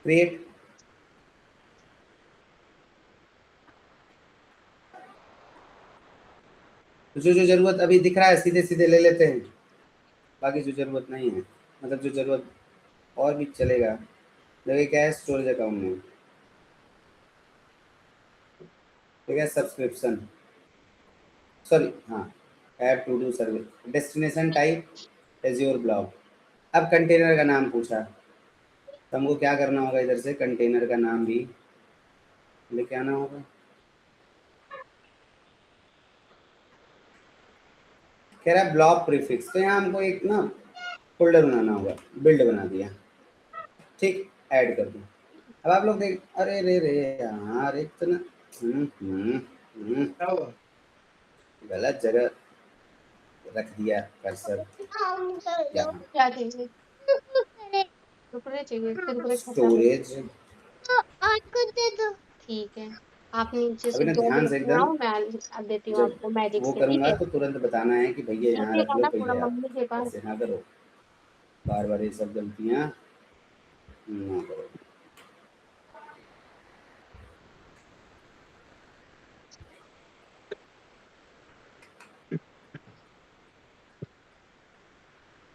क्रिएट, जो जो जरूरत अभी दिख रहा है सीधे सीधे ले लेते हैं, बाकी जो जरूरत नहीं है, मतलब जो जरूरत और भी चलेगा। देखिए क्या है, स्टोरेज अकाउंट में ठीक है, सब्सक्रिप्शन, सॉरी हाँ, app to do service, destination type azure blob. अब कंटेनर का नाम पूछा, तो हमको क्या करना होगा, इधर से कंटेनर का नाम भी लेके आना होगा। कह रहा है ब्लॉक प्रीफिक्स, तो यहाँ हमको एक ना फोल्डर बनाना होगा, बिल्ड बना दिया, ठीक, ऐड कर दूँ। अब आप लोग देख, अरे रे रे यार इतना गलत जगह रख दिया कर्सर यहाँ, क्या चाहिए? कुरकुरे चाहिए? कुरकुरे खाता हूँ। स्टोरेज। ठीक है, आप नीचे अभी से ना 2 ध्यान मिनट से में एकदम, आओ, मैं अब देती हूँ जब आपको मैजिक वो से, ठीक करूँगा है? तो तुरंत बताना है कि भैया यहाँ जल्दी रख लो, आना थोड़ा भैया मम्मी के पास। ऐसे ना करो, बार बार ये सब गलतियाँ ना करो।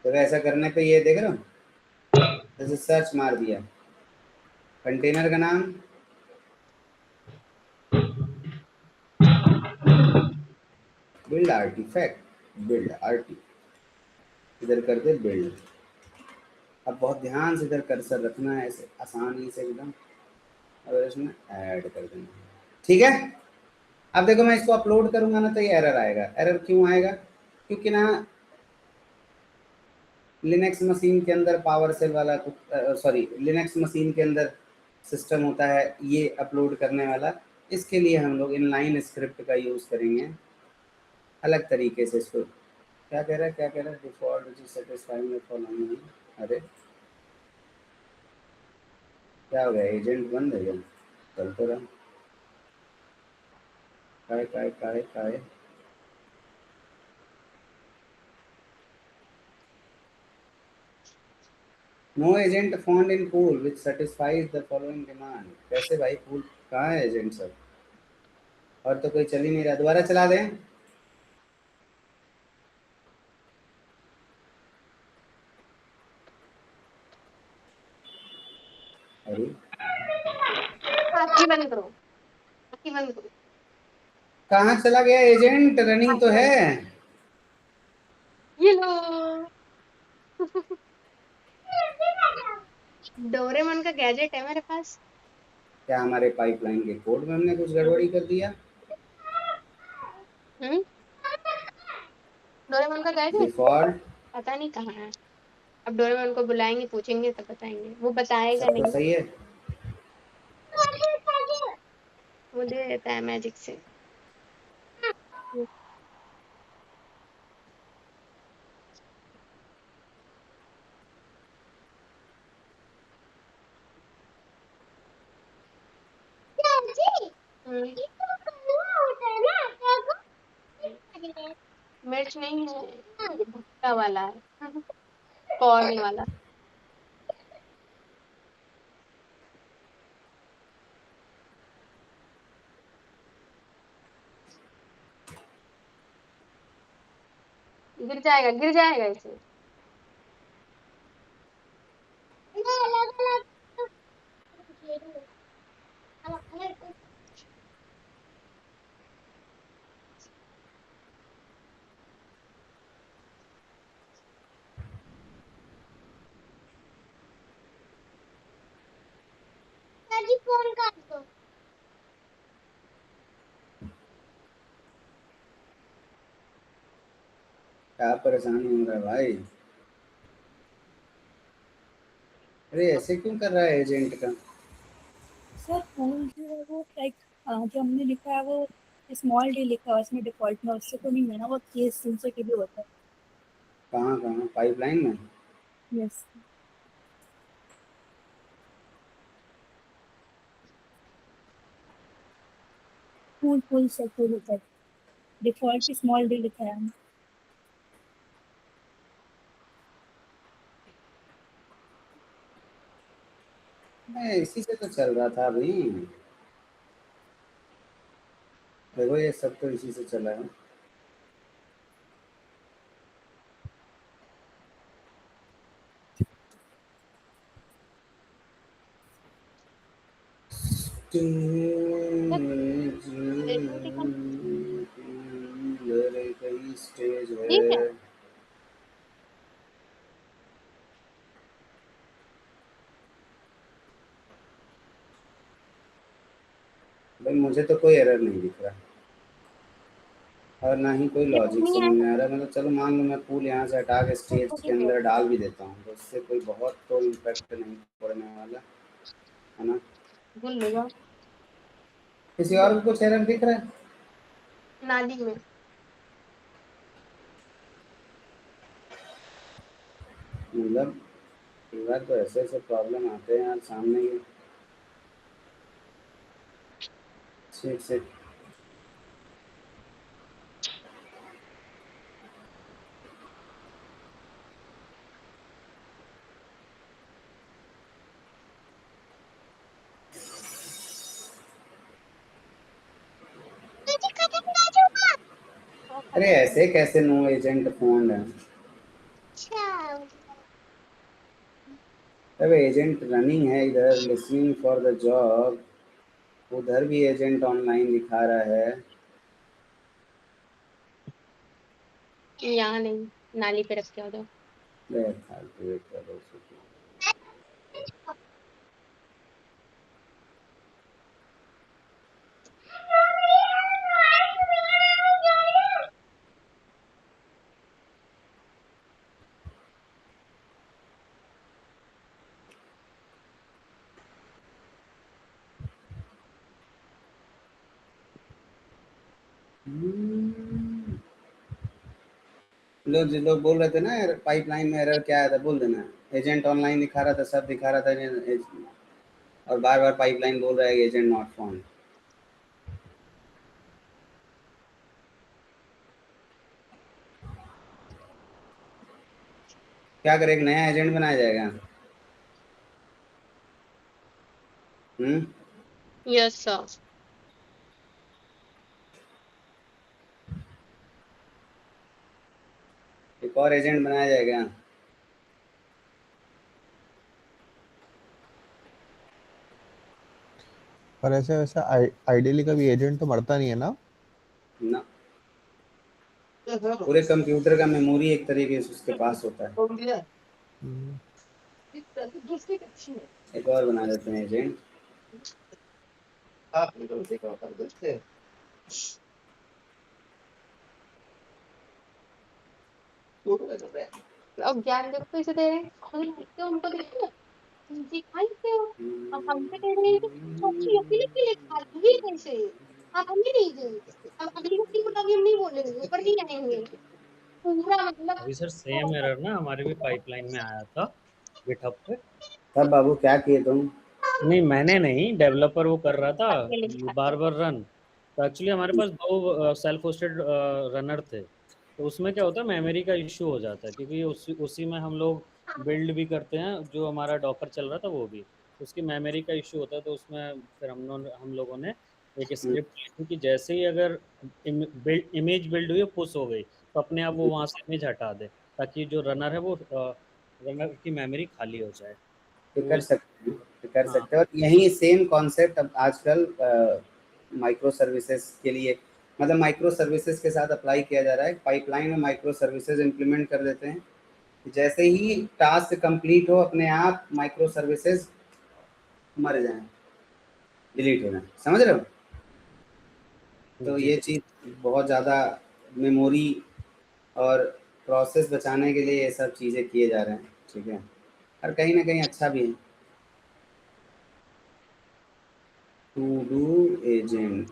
तो ऐसा करने पे ये देख रहे हो, जैसे सर्च मार दिया, कंटेनर का नाम बिल्ड आर्टिफैक्ट, बिल्ड आर्टी, इधर कर दे बिल्ड। अब बहुत ध्यान से इधर कर्सर रखना है, ऐसे आसानी से एकदम, और इसमें ऐड कर देना, ठीक है। अब देखो मैं इसको अपलोड करूंगा ना तो ये एरर आएगा। एरर क्यों आएगा? क्योंकि ना लिनक्स मशीन के अंदर पावर सेल वाला, सॉरी लिनक्स मशीन के अंदर सिस्टम होता है ये अपलोड करने वाला, इसके लिए हम लोग इनलाइन स्क्रिप्ट का यूज़ करेंगे अलग तरीके से। इसको क्या कह रहा है, क्या कह रहा है, default which is satisfying following. अरे क्या हो गया, एजेंट बंद है क्या? चल तो रहा, काय काय काय काय no agent found in pool which satisfies the following demand. कैसे भाई, पूल कहाँ है एजेंट सब, और तो कोई चल ही नहीं रहा, दोबारा चला दें। अरे आँखें बंद करो, आँखें बंद करो। कहाँ चला गया एजेंट, रनिंग तो आँखें है। बंद करो। ये लो। डोरेमोन का गैजेट है मेरे पास। क्या हमारे पाइपलाइन के कोड में हमने कुछ गड़बड़ी कर दिया? हम्म, डोरेमोन का गैजेट डिफॉल्ट पता नहीं कहाँ है। अब डोरेमोन को बुलाएंगे, पूछेंगे तो बताएंगे, वो बताएगा सब तो नहीं। सही है। वो दे देता है मैजिक से। हम्म, मिर्च नहीं है, भुट्टा वाला है, कॉर्न वाला। गिर जाएगा इसे। फोन कर दो। क्या परेशानी हो रहा है भाई? अरे ऐसे क्यों कर रहा है एजेंट का? सर फूल जो है वो लाइक जो हमने लिखा है वो स्मॉल डी लिखा है उसमें डिफॉल्ट में, उससे तो नहीं है ना, वो केस सेंसर के भी होता है। कहाँ कहाँ पाइपलाइन में? यस, फूल फूल से फूल होता है, डिफॉल्ट स्मॉल डी लिखा है हमने। मैं इसी से तो चल रहा था अभी। देखो ये सब तो इसी से चला है। कई स्टेज ठीक है। है। भाई मुझे तो कोई एरर नहीं दिख रहा और ना ही कोई लॉजिक नहीं समझ है में आ रहा। मतलब चलो मान लो मैं पूल यहाँ से हटा के स्टेज के तो अंदर डाल भी देता हूँ तो उससे कोई बहुत तो इम्पैक्ट नहीं पड़ने वाला है ना। भूल लो जाओ किसी और को कुछ एरर दिख रहा है? नाली में। मतलब कई बार तो ऐसे ऐसे प्रॉब्लम आते हैं यार सामने ही। ठीक से अरे ऐसे कैसे नो एजेंट फोन है? अब एजेंट रनिंग है इधर लिसनिंग फॉर द जॉब, उधर भी एजेंट ऑनलाइन दिखा रहा है। यहाँ नहीं, नाली पे रख के आओ। फालतू एक करो उसको। लोग बोल रहे थे ना पाइपलाइन में एरर क्या आया था, बोल देना एजेंट ऑनलाइन दिखा रहा था, सब दिखा रहा था और बार बार पाइपलाइन बोल रहा है एजेंट नॉट फाउंड। क्या करें, एक नया एजेंट बनाया जाएगा? Yes sir. एक और एजेंट बनाया जाएगा? पर ऐसे वैसे आइडियली कभी एजेंट तो मरता नहीं है ना? ना, पूरे कंप्यूटर का मेमोरी एक तरीके से उसके पास होता है। हम्म, एक और बना देते हैं एजेंट। अब ज्ञान देखो कैसे दे रहे हैं, खुद लिखते हो उनको देखो, सिखा लेते हो। अब हमसे कह रहे हैं कि सोचिए अकेले के लिए खा लिए कैसे, आप हमें नहीं देंगे, अब अगली बार को कभी हम नहीं बोलेंगे, ऊपर नहीं आएंगे पूरा मतलब। अभी सर सेम एरर ना हमारे भी पाइपलाइन में आया था गिटहब पे। तब बाबू क्या किए तुम? नहीं मैंने नहीं, डेवलपर वो कर रहा था अकेले खाते बार बार रन। तो एक्चुअली हमारे पास दो सेल्फ होस्टेड रनर थे, तो उसमें क्या होता है मेमोरी का इश्यू हो जाता है, क्योंकि उसी में हम लोग बिल्ड भी करते हैं, जो हमारा डॉकर चल रहा था वो भी, उसकी मेमोरी का इश्यू होता है। तो उसमें फिर हम लोगों ने एक स्क्रिप्ट लिखी कि जैसे ही अगर इमेज बिल्ड हुई पुश हो गई तो अपने आप वो वहाँ से इमेज हटा दे, ताकि जो रनर है वो रनर की मेमोरी खाली हो जाए। ये तो वो कर सकते हैं, ये कर हाँ सकते हैं। और यही सेम कॉन्सेप्ट अब आजकल माइक्रो सर्विसेज के लिए, मतलब माइक्रो सर्विसेज के साथ अप्लाई किया जा रहा है। पाइपलाइन में माइक्रो सर्विसेज इंप्लीमेंट कर देते हैं, जैसे ही टास्क कंप्लीट हो अपने आप माइक्रो सर्विसेज मर जाएं, डिलीट हो जाए। समझ रहे हो? तो जी ये चीज़ बहुत ज़्यादा मेमोरी और प्रोसेस बचाने के लिए ये सब चीज़ें किए जा रहे हैं। ठीक है, और कहीं ना कहीं अच्छा भी है। To do agent,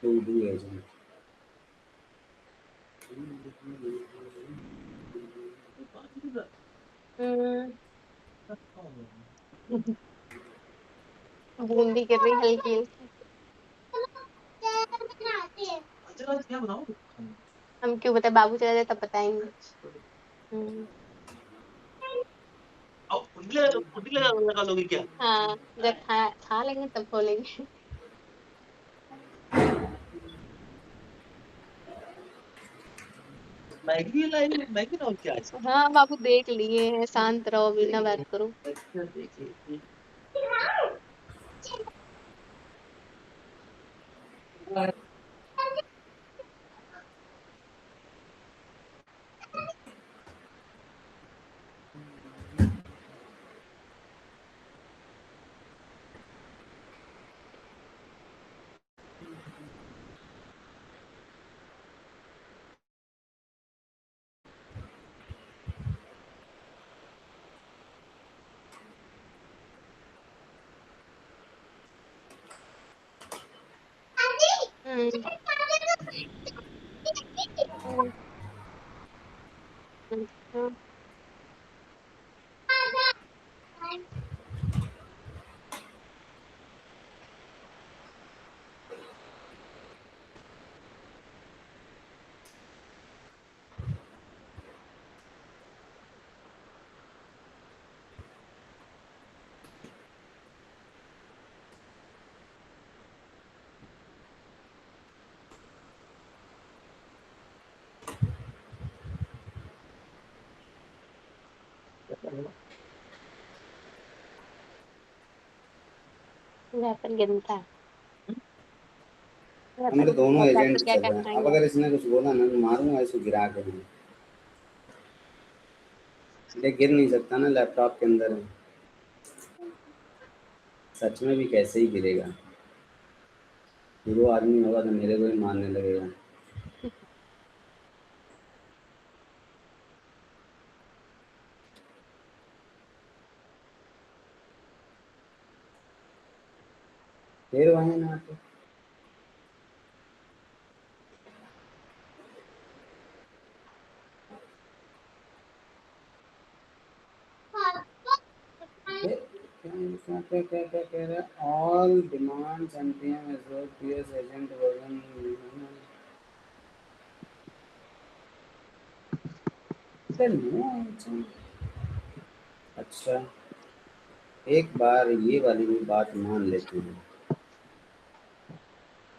to do agent. बूंदी गिर रही हल्की हल्की। हम क्यों बताए, बाबू चला जाए तब बताएंगे। हाँ, जब खा लेंगे तब खोलेंगे। हाँ बाबू देख लिए हैं, शांत रहो, अभी ना बात करो। हम्म। अच्छा। वेपन गिनता है। हम तो दोनों बता एजेंट तो क्या चल क्या रहे हैं। अब खाएंगे। अगर इसने कुछ बोला ना तो मारूंगा इसको गिरा के। ये गिर नहीं सकता ना, लैपटॉप के अंदर है। सच में भी कैसे ही गिरेगा। हीरो आदमी होगा तो मेरे को ही मारने लगेगा। फिर वहीं ना आके क्या क्या क्या क्या कह रहा है? All demands npm SOPS agent version. अच्छा, एक बार ये वाली भी बात मान लेते हैं।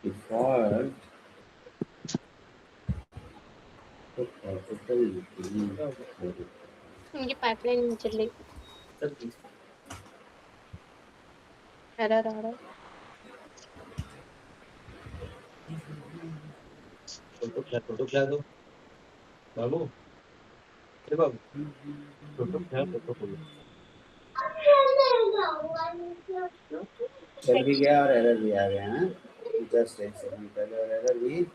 डिफॉल्ट उनकी पाइपलाइन नहीं चल रही। एरर आ रहा है। चल भी गया और एरर भी आ गया है। जस्ट एक सेकंड पहले और एरर भी।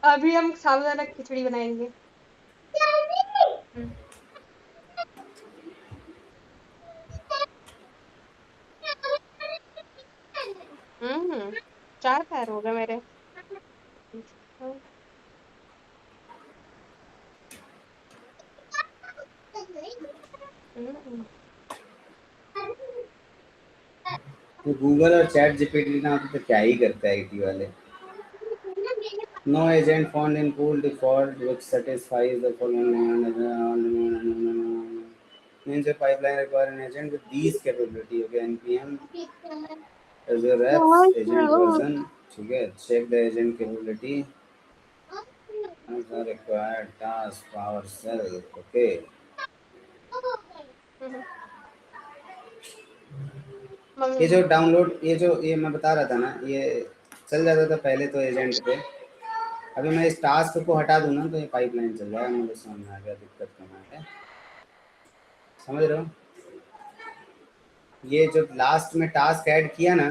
अभी हम साबूदाना खिचड़ी बनाएंगे। हम्म। चार पैर हो गए मेरे। हम्म। तो गूगल और चैट जीपीटी ना तो क्या ही करता है इटी वाले। No agent found in pool default which satisfies the following means a pipeline require an agent with these capability. Okay, npm azure apps agent version, ठीक है। check the agent capability as a required task PowerShell. okay, ये जो डाउनलोड ये मैं बता रहा था ना, ये चल जाता था पहले तो एजेंट पे। अभी मैं इस टास्क को हटा दूं ना तो ये पाइपलाइन चल जाएगा। मुझे समझ में आ गया दिक्कत कहाँ है। समझ रहे हो? ये जो लास्ट में टास्क ऐड किया ना,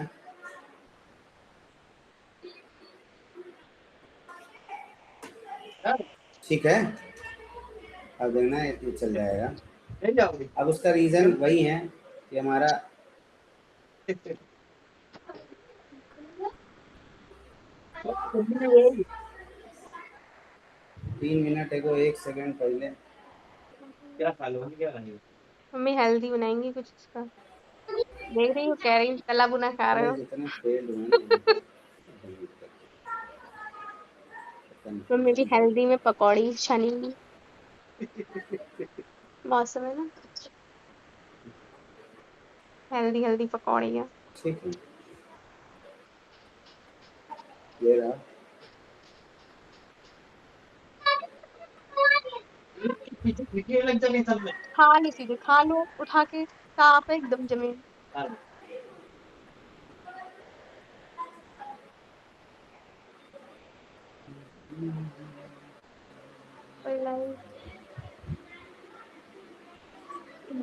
ठीक है, अब देखना ये चल जाएगा। अब उसका रीज़न वही है कि हमारा 3 मिनट एगो 1 सेकंड पहले मम्मी हेल्दी बनाएंगी कुछ इसका। देख रही हूँ, कह रही हूँ तला बुना खा रहे अरे हो। जितने फेल्ड हुए ना उनको delete कर दो। मम्मी भी हेल्दी में पकौड़ी छानेंगी, मौसम है ना, हेल्दी हेल्दी पकौड़ी है। ठीक है, ये रहा। खा ली सीधे, खा लो उठा के, साफ है एकदम जमीन।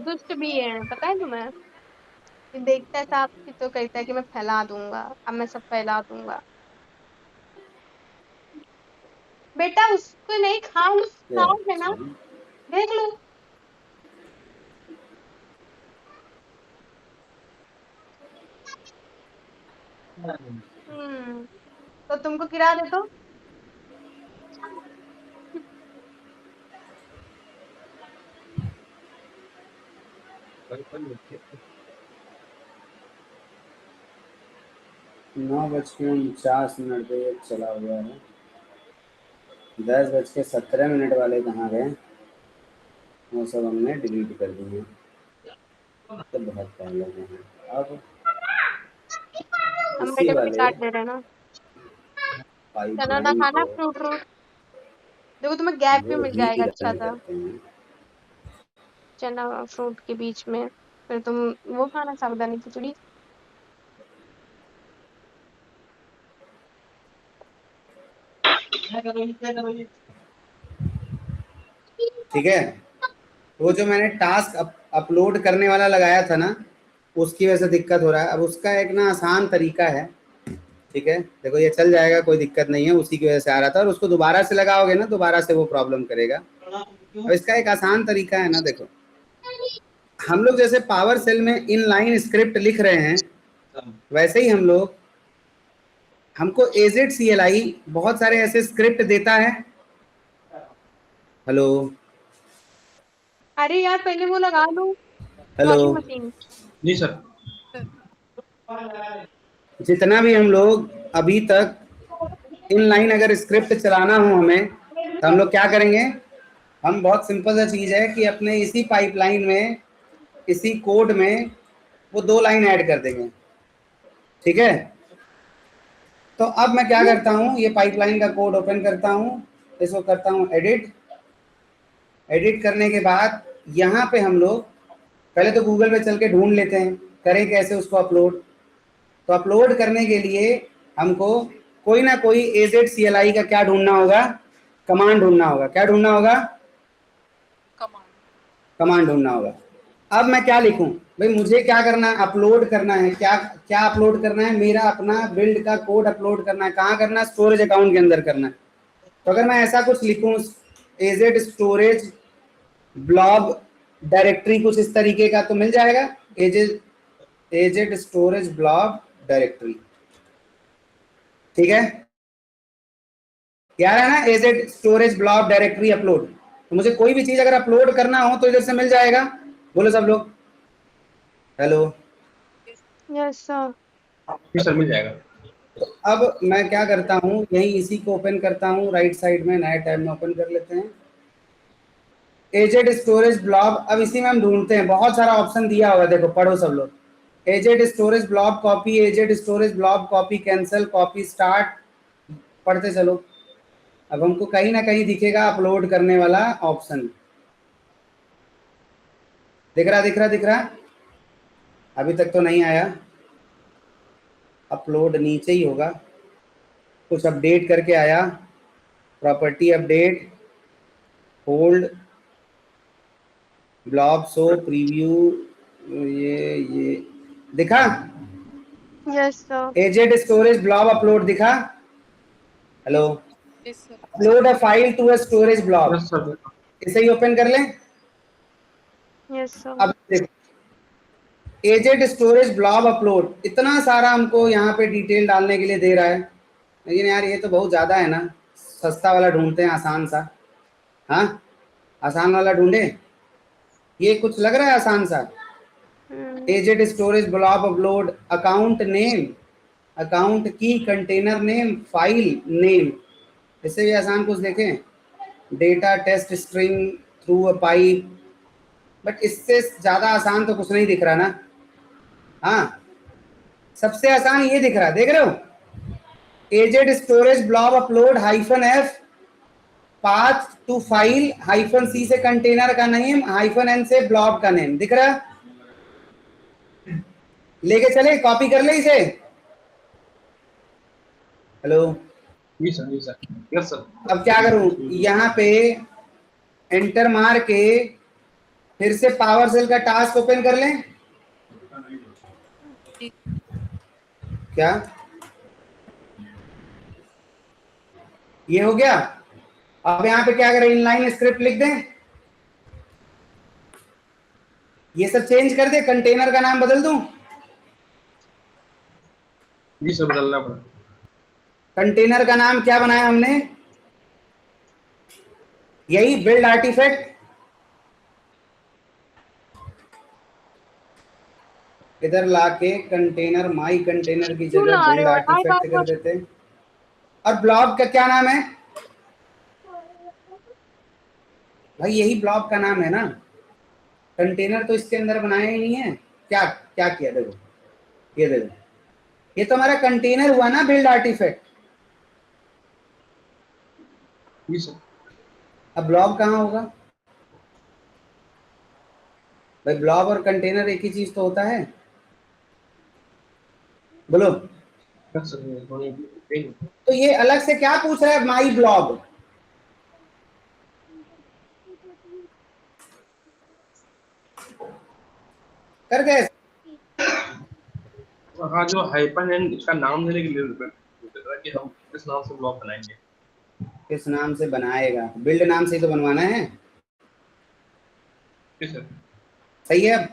दुष्ट भी है, पता है तुम्हें, ये देखता है साफ की तो कहता है कि मैं फैला दूंगा, अब मैं सब फैला दूंगा। बेटा उसको नहीं, खा लो, साफ है ना, अच्छा, देख लो। तो तुमको गिरा दे तो। नौ बज के 49 मिनट पे ये चला हुआ है। 10:17 वाले कहाँ गए? वो सब हमने डिलीट कर दिए, तो बहुत पहले के हैं। अब हम इसी बैठे बैठे वाले काट ले रहे हैं ना। चना ना पाइपलाइन खाना, को फ्रूट फ्रूट देखो, तुम्हें गैप भी वो मिल ही जाएगा अच्छा रन सा, करते हैं। चना फ्रूट के बीच में। फिर तुम वो खाना, साबूदानी खिचड़ी। ठीक है, वो जो मैंने टास्क अपलोड करने वाला लगाया था ना, उसकी वजह से दिक्कत हो रहा है। अब उसका एक ना आसान तरीका है, ठीक है, देखो ये चल जाएगा, कोई दिक्कत नहीं है, उसी की वजह से आ रहा था। और उसको दोबारा से लगाओगे ना, दोबारा से वो प्रॉब्लम करेगा। अब इसका एक आसान तरीका है ना, देखो हम लोग जैसे पावर सेल में इनलाइन स्क्रिप्ट लिख रहे हैं, वैसे ही हम लोग, हमको AZCLI बहुत सारे ऐसे स्क्रिप्ट देता है। हेलो अरे यार पहले वो लगा लो, हेलो, वॉशिंग मशीन। जी सर। जितना भी हम लोग अभी तक इनलाइन अगर स्क्रिप्ट चलाना हो हमें, तो हम लोग क्या करेंगे? हम बहुत सिंपल सा चीज़ है कि अपने इसी पाइपलाइन में, इसी कोड में वो 2 लाइन ऐड कर देंगे, ठीक है। तो अब मैं क्या करता हूँ, ये पाइपलाइन का कोड ओपन करता हूँ, इसको करता हूँ एडिट। एडिट करने के बाद यहाँ पे हम लोग पहले तो गूगल पे चल के ढूंढ लेते हैं, करें कैसे उसको अपलोड। तो अपलोड करने के लिए हमको कोई ना कोई AZCLI का क्या ढूंढना होगा? कमांड ढूंढना होगा। क्या ढूंढना होगा? कमांड ढूंढना होगा। अब मैं क्या लिखूं भाई? मुझे क्या करना है? अपलोड करना है। क्या क्या अपलोड करना है? मेरा अपना बिल्ड का कोड अपलोड करना है। कहाँ करना है? स्टोरेज अकाउंट के अंदर करना है। तो अगर मैं ऐसा कुछ लिखूं, AZ स्टोरेज ब्लॉग डायरेक्टरी, कुछ इस तरीके का, तो मिल जाएगा। AZ स्टोरेज ब्लॉग डायरेक्टरी, ठीक है, यार है ना, AZ storage blog directory upload. तो मुझे कोई भी चीज अगर अपलोड करना हो तो इधर से मिल जाएगा। बोलो सब लोग हेलो। Yes sir. जी सर, मिल जाएगा। तो अब मैं क्या करता हूँ, यही इसी को ओपन करता हूँ, राइट साइड में नए टैब में ओपन कर लेते हैं AZ स्टोरेज ब्लॉग। अब इसी में हम ढूंढते हैं, बहुत सारा ऑप्शन दिया हुआ है, देखो पढ़ो सब लोग। AZ storage blog copy, AZ storage blog copy cancel, copy start, पढ़ते चलो। अब हमको कहीं ना कहीं दिखेगा अपलोड करने वाला ऑप्शन, दिख रहा दिख रहा दिख रहा? अभी तक तो नहीं आया, अपलोड नीचे ही होगा। कुछ अपडेट करके आया, property update, hold, blob show, preview, ये दिखा? Yes sir. AZ storage blob upload दिखा? Hello, upload a file to a storage blob, yes sir. इसे ही ओपन कर लें। Yes sir. अब देखो AZ स्टोरेज ब्लॉग अपलोड, इतना सारा हमको यहाँ पे डिटेल डालने के लिए दे रहा है, लेकिन यार ये तो बहुत ज़्यादा है ना। सस्ता वाला ढूंढते हैं, आसान सा। हाँ, आसान वाला ढूंढे, ये कुछ लग रहा है आसान सा। Az storage blob upload, account name, account key, container name, file name. इससे भी आसान कुछ देखें, data test string through a pipe, but इससे ज्यादा आसान तो कुछ नहीं दिख रहा ना। हाँ, सबसे आसान ये दिख रहा है, देख रहे हो, az storage blob upload -f, path to file -c से कंटेनर का नेम, -n से ब्लॉब का नेम, दिख रहा है? लेके चले, कॉपी कर ले इसे। हेलो, जी सर यस सर। अब क्या करूं, यहाँ पे एंटर मार के फिर से पावर सेल का टास्क ओपन कर लें क्या? ये हो गया। अब यहाँ पे क्या करें, इनलाइन स्क्रिप्ट लिख दें, ये सब चेंज कर दे, कंटेनर का नाम बदल दूं, जी सर बदलना पड़ा। कंटेनर का नाम क्या बनाया हमने, यही बिल्ड आर्टिफैक्ट। इधर लाके कंटेनर, माई कंटेनर की क्यों जगह ला रहे बिल्ड हो? आर्टिफैक्ट कर देते। और ब्लॉब का क्या नाम है भाई, यही ब्लॉब का नाम है ना, कंटेनर तो इसके अंदर बनाया ही नहीं है। क्या क्या किया, देखो ये देखो, ये तो हमारा कंटेनर हुआ ना बिल्ड आर्टिफैक्ट। जी सर। अब ब्लॉब कहाँ होगा भाई, ब्लॉब और कंटेनर एक ही चीज तो होता है, बोलो। Yes sir. तो ये अलग से क्या पूछ रहा है, माई ब्लॉब, कर गए? हाँ, जो हाइपन एंड इसका नाम देने के लिए कि हम किस नाम से ब्लॉग बनाएंगे। किस नाम से बनाएगा, बिल्ड नाम से ही तो बनवाना है। जी सर। सही है, अब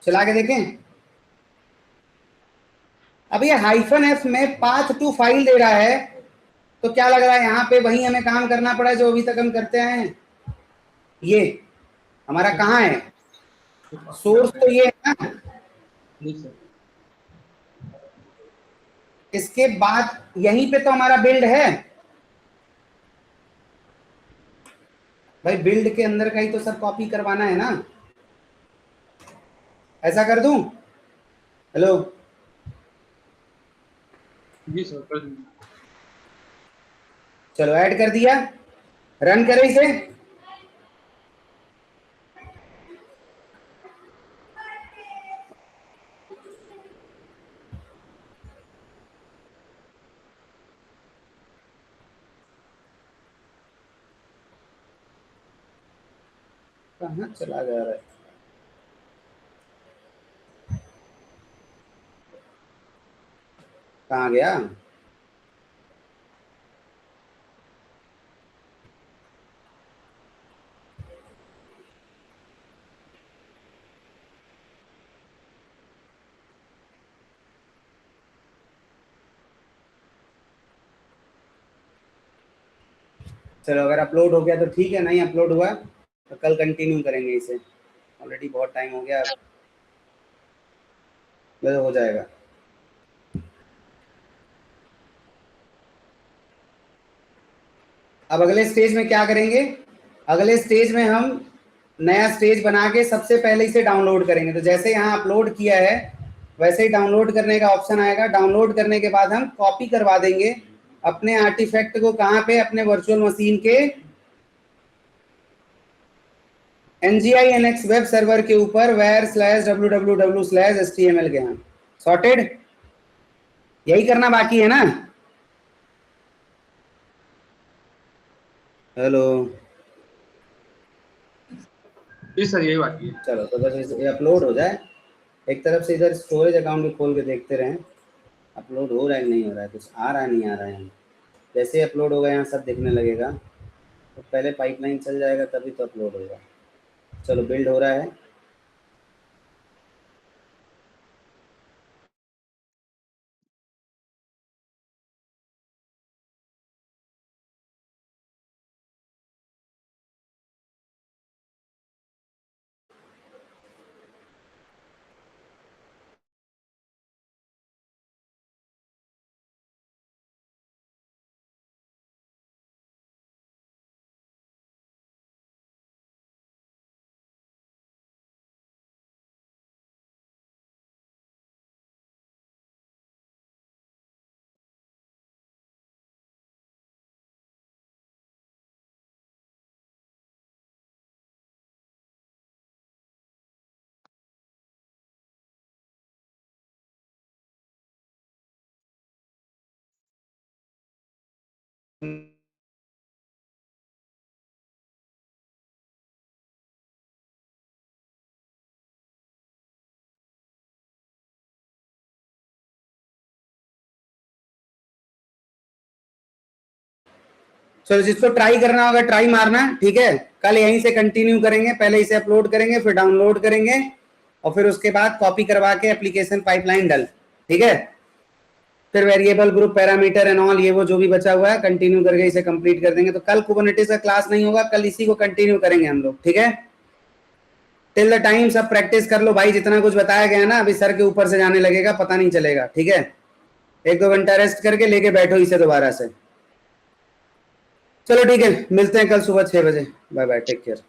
चला के देखें। अब ये -f में पाथ टू फाइल दे रहा है, तो क्या लग रहा है यहाँ पे वही हमें काम करना पड़ा जो अभी तक हम करते आए हैं। ये हमारा कहाँ है, सोर्स तो ये है ना, जी सर। इसके बाद यहीं पे तो हमारा बिल्ड है भाई, बिल्ड के अंदर का ही तो सब कॉपी करवाना है ना। ऐसा कर दूं, हेलो, जी सर कर दीजिए। चलो ऐड कर दिया, रन करें इसे। कहाँ चला जा रहा है, कहाँ गया? चलो अगर अपलोड हो गया तो ठीक है, नहीं अपलोड हुआ तो कल कंटिन्यू करेंगे इसे, ऑलरेडी बहुत टाइम हो गया, तो हो जाएगा। अब अगले स्टेज में क्या करेंगे, अगले स्टेज में हम नया स्टेज बना के सबसे पहले इसे डाउनलोड करेंगे। तो जैसे यहाँ अपलोड किया है वैसे ही डाउनलोड करने का ऑप्शन आएगा, डाउनलोड करने के बाद हम कॉपी करवा देंगे अपने आर्टिफैक्ट को, कहाँ पे, अपने वर्चुअल मशीन के NGINX वेब सर्वर के ऊपर where/www/html के। यहाँ सॉर्टेड, यही करना बाकी है ना। हेलो, जी सर यही बाकी है। चलो तो बस ये अपलोड हो जाए, एक तरफ से इधर स्टोरेज अकाउंट भी खोल के देखते रहें अपलोड हो रहा है कि नहीं हो रहा है, कुछ आ रहा है नहीं आ रहा है। जैसे अपलोड होगा यहाँ सब दिखने लगेगा, तो पहले पाइपलाइन चल जाएगा तभी तो अपलोड होगा। चलो बिल्ड हो रहा है, चलो जिसको ट्राई करना होगा ट्राई मारना, ठीक है। कल यहीं से कंटिन्यू करेंगे, पहले इसे अपलोड करेंगे, फिर डाउनलोड करेंगे और फिर उसके बाद कॉपी करवा के एप्लीकेशन पाइपलाइन डल, ठीक है। फिर variable group parameter and all ये वो जो भी बचा हुआ है कंटिन्यू करके इसे कंप्लीट कर देंगे। तो कल कुबरनेटिस का क्लास नहीं होगा, कल इसी को कंटिन्यू करेंगे हम लोग, ठीक है। टिल द टाइम सब प्रैक्टिस कर लो भाई, जितना कुछ बताया गया ना अभी सर के ऊपर से जाने लगेगा, पता नहीं चलेगा, ठीक है। 1-2 घंटा रेस्ट करके लेके बैठो इसे दोबारा से। चलो ठीक है, मिलते हैं कल सुबह 6 बजे। Bye bye, take care.